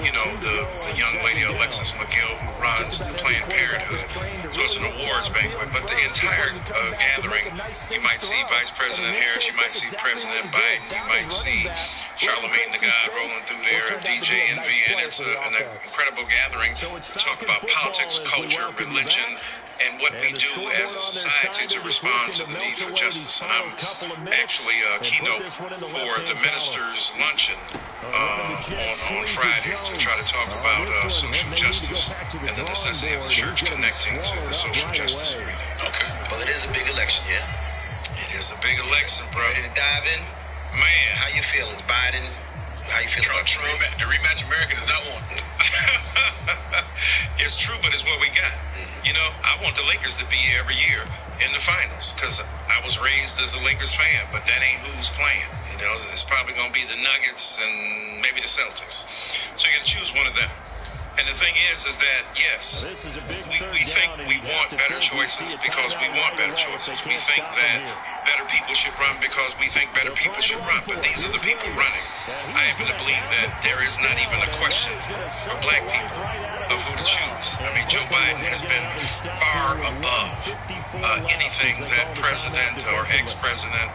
you know, the young lady Alexis McGill who runs Planned Parenthood. So it's an awards banquet. But the entire gathering, you might see Vice President Harris, you might see President Biden, you might see Charlemagne the God rolling through there, DJ Envy, and it's an incredible gathering to talk about politics, culture, religion, and what we do as a society to respond to the need for justice. And I'm actually a keynote for the ministers' luncheon on Friday to try to talk about social justice and the necessity of the church connecting to the social justice arena. Okay. Well, it is a big election, yeah? It is a big election, bro. Ready to dive in? Man. How you feeling? Biden? How you feeling about Trump? The rematch America does not want. It's true, but it's what we got. You know, I want the Lakers to be here every year in the finals because I was raised as a Lakers fan, but that ain't who's playing. You know, it's probably going to be the Nuggets and maybe the Celtics. So you got to choose one of them. And the thing is that, yes, we think we want better choices because we want better choices. We think that better people should run because we think better people should run. But these are the people running. I happen to believe that there is not even a question for black people of who to choose. I mean, Joe Biden has been far above anything that President or ex-President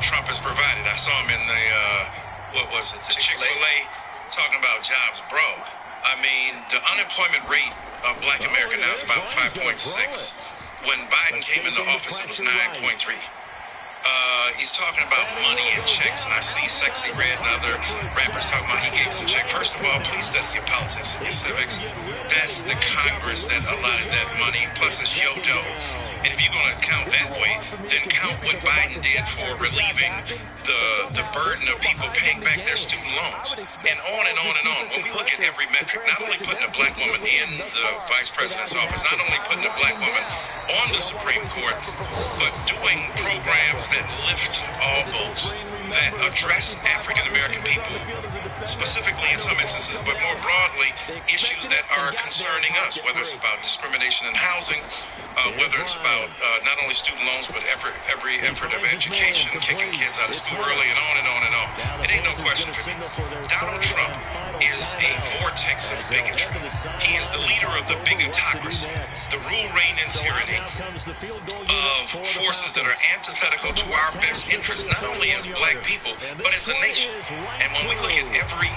Trump has provided. I saw him in the, the Chick-fil-A talking about jobs, bro. I mean, the unemployment rate of black America now is about 5.6. When Biden came into office, it was 9.3. He's talking about money and checks, and I see Sexy Red and other rappers talking about he gave us a check. First of all, please study your politics and your civics. That's the Congress that allotted that money, plus it's Yodo. And if you're going to count that way, then count what Biden did for relieving the burden of people paying back their student loans. And on and on and on. When we look at every metric, not only putting a black woman in the vice president's office, not only putting a black woman on the Supreme Court, but doing programs that lift all boats, that address African-American people, specifically in some instances, but more broadly, issues that are concerning us, whether it's about discrimination in housing, whether it's about not only student loans, but every effort of education, kicking kids out of school early, and on and on and on. It ain't no question for me. Donald Trump is a vortex of bigotry. He is the leader of the bigotocracy, the rule, reign, and tyranny of forces that are antithetical to our best interests, not only as black people, but as a nation. And when we look at every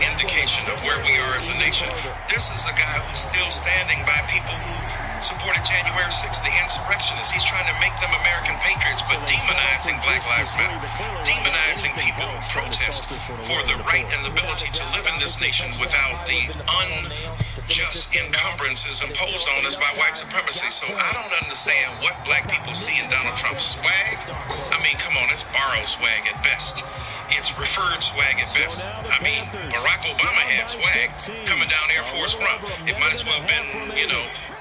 indication of where we are as a nation, this is a guy who's still standing by people who supported January 6th, the insurrectionists. He's trying to make them American patriots, but demonizing Black Lives Matter, demonizing people who protest for the right and the ability to live in this nation without the unjust encumbrances imposed on us by white supremacy. So I don't understand what black people see in Donald Trump's swag. I mean, come on, it's borrowed swag at best. It's referred swag at best. I mean, Barack Obama had swag coming down Air Force One. It might as well have been,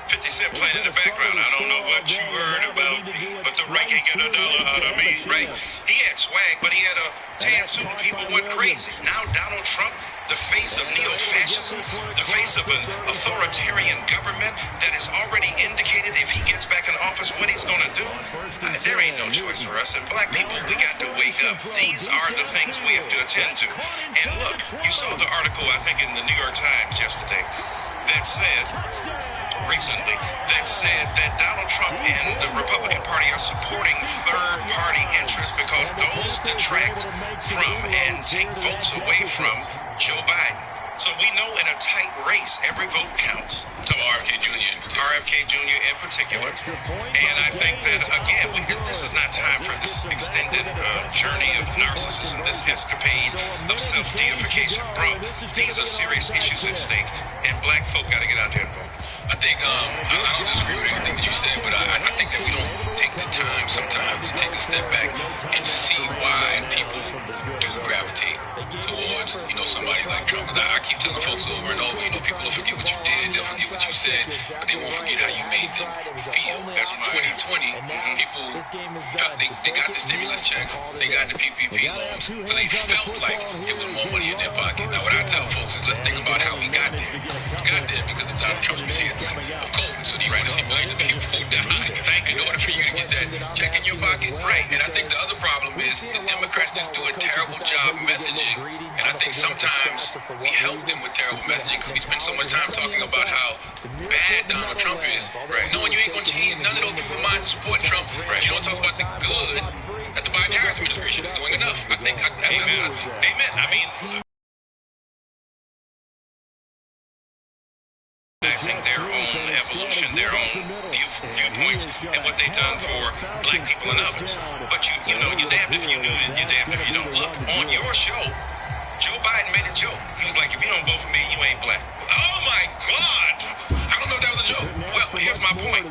50 Cent playing in the background. I don't know what you heard about me, but the right can't get a dollar out of me, right? He had swag, but he had a tan suit and people went crazy. Now Donald Trump, the face of neo-fascism, the face of an authoritarian government that has already indicated if he gets back in office what he's going to do, there ain't no choice for us. And black people, we got to wake up. These are the things we have to attend to. And look, you saw the article, I think, in the New York Times yesterday that said that Donald Trump and the Republican Party are supporting third-party interests because those detract from and take votes away from Joe Biden. So we know in a tight race, every vote counts. To RFK Jr. in particular. And I think that, again, this is not time for this extended journey of narcissism, this escapade of self-deification. Bro, these are serious issues at stake, and black folk got to get out there and vote. I think, I don't disagree with anything that you said, but I think that we don't take the time sometimes to take a step back and see why people do gravitate towards, somebody like Trump. I keep telling folks over and over, people will forget what you did, they'll forget what you said, but they won't forget how you made them feel. That's 2020. People, they got the stimulus checks, they got the PPP loans, so they felt like it was more money in their pocket. Now, what I tell folks is let's think about how we got there. We got there because of Donald Trump's machine of COVID. So you're going to see millions of people die in order for you to get that check in your pocket. Right. And I think the other problem is the Democrats just do a terrible job messaging. And I think sometimes we help them with terrible messaging because we spend so much time talking about how bad Donald Trump is. Right. Knowing you ain't going to change none of those people mind to support Trump. Right. You don't talk about the good that the Biden-Harris administration is doing enough. I think. Amen. I mean, their own evolution, their own beauty and others. But you're damned if you do and you're damned if you don't. Look, on your show, Joe Biden made a joke. He was like, if you don't vote for me, you ain't black. Oh, my God. I don't know if that was a joke. Well, here's my point.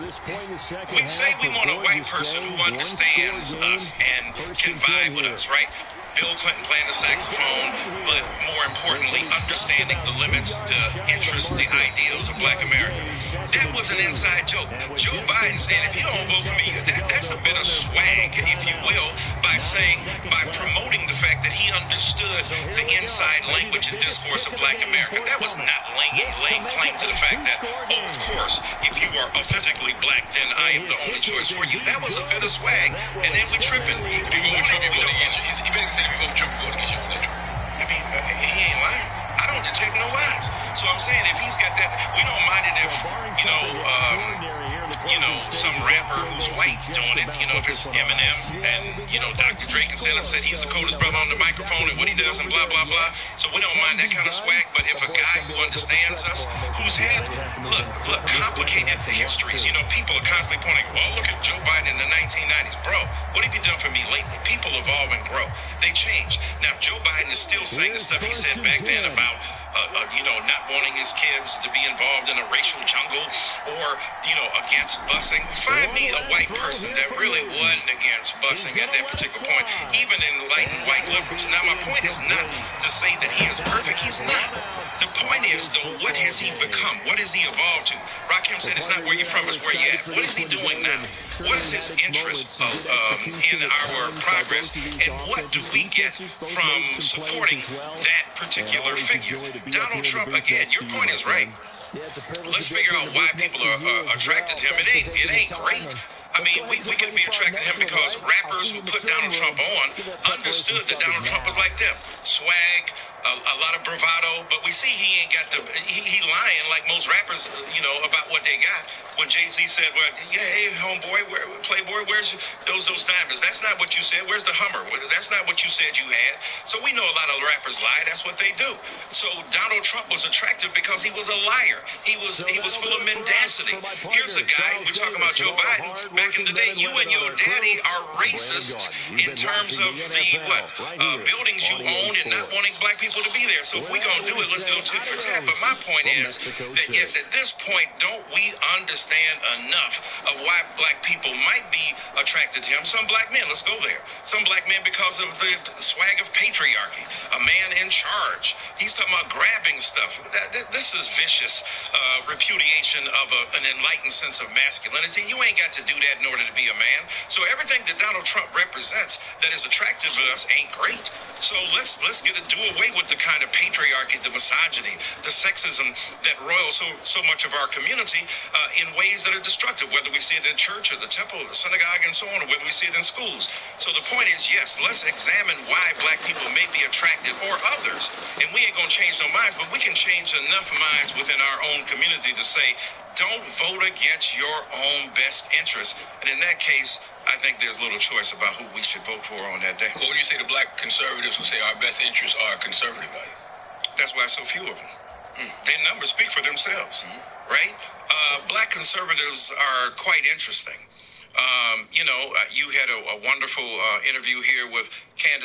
We say we want a white person who understands us and can vibe with us, right? Bill Clinton playing the saxophone, but more importantly, understanding the limits, the interests, the ideals of black America. That was an inside joke. Joe Biden said, if you don't vote for me, that's a bit of swag, if you will, by promoting the fact that he understood the inside language and discourse of black America. That was not laying claim to the fact that, oh, of course, if you are authentically black, then I am the only choice for you. That was a bit of swag, and then we tripping. He ain't lying. I don't detect no lies. So I'm saying if he's got that, we don't mind it if, some rapper who's white doing it, if it's Eminem and, Dr. Dre can stand up and say he's the coldest brother on the microphone and what he does and blah, blah, blah. So we don't mind that kind of swag. But if a guy who understands us, who's had, look, complicated histories, people are constantly pointing, well, look at Joe Biden in the 1990s. Bro, what have you done for me lately? People evolve and grow. They change. Now, Joe Biden is still saying the stuff he said back then about, not wanting his kids to be involved in a racial jungle or, against busing. Find me a white person that really wasn't against busing at that particular point, even enlightened white liberals. Now, my point is not to say that he is perfect. He's not. The point is, though, what has he become? What has he evolved to? Rakim said it's not where you're from, it's where you're at. What is he doing now? What is his interest in our progress? And what do we get from supporting that particular figure? Donald Trump, again, your point is right. Let's figure out why people are attracted to him. It ain't great. I mean, we can be attracted to him because rappers who put Donald Trump on understood that Donald Trump was like them. Swag, a lot of bravado, but we see he ain't got he lying like most rappers, about what they got. When Jay-Z said, well, yeah, hey, homeboy, Playboy, where's those diamonds? That's not what you said. Where's the Hummer? That's not what you said you had. So we know a lot of rappers lie. That's what they do. So Donald Trump was attractive because he was a liar. He was full of mendacity. Here's a guy, we're talking about Joe Biden. Back in the day, you and your daddy are racist in terms of the buildings you own and not wanting black people to be there. So if we're going to do it, let's do it tit for tat. But my point is that, yes, at this point, don't we understand enough of why black people might be attracted to him? Some black men, let's go there. Some black men because of the swag of patriarchy, a man in charge. He's talking about grabbing stuff. This is vicious repudiation of an enlightened sense of masculinity. You ain't got to do that in order to be a man. So everything that Donald Trump represents that is attractive to us ain't great. So let's do away with the kind of patriarchy, the misogyny, the sexism that roils so much of our community in ways that are destructive, whether we see it in church or the temple or the synagogue and so on, or whether we see it in schools. So the point is, yes, let's examine why black people may be attracted, or others. And we ain't going to change no minds, but we can change enough minds within our own community to say, don't vote against your own best interest. And in that case, I think there's little choice about who we should vote for on that day. What would you say to black conservatives who say our best interests are conservative values? That's why so few of them. Their numbers speak for themselves, right? Black conservatives are quite interesting. You had a wonderful interview here with Candace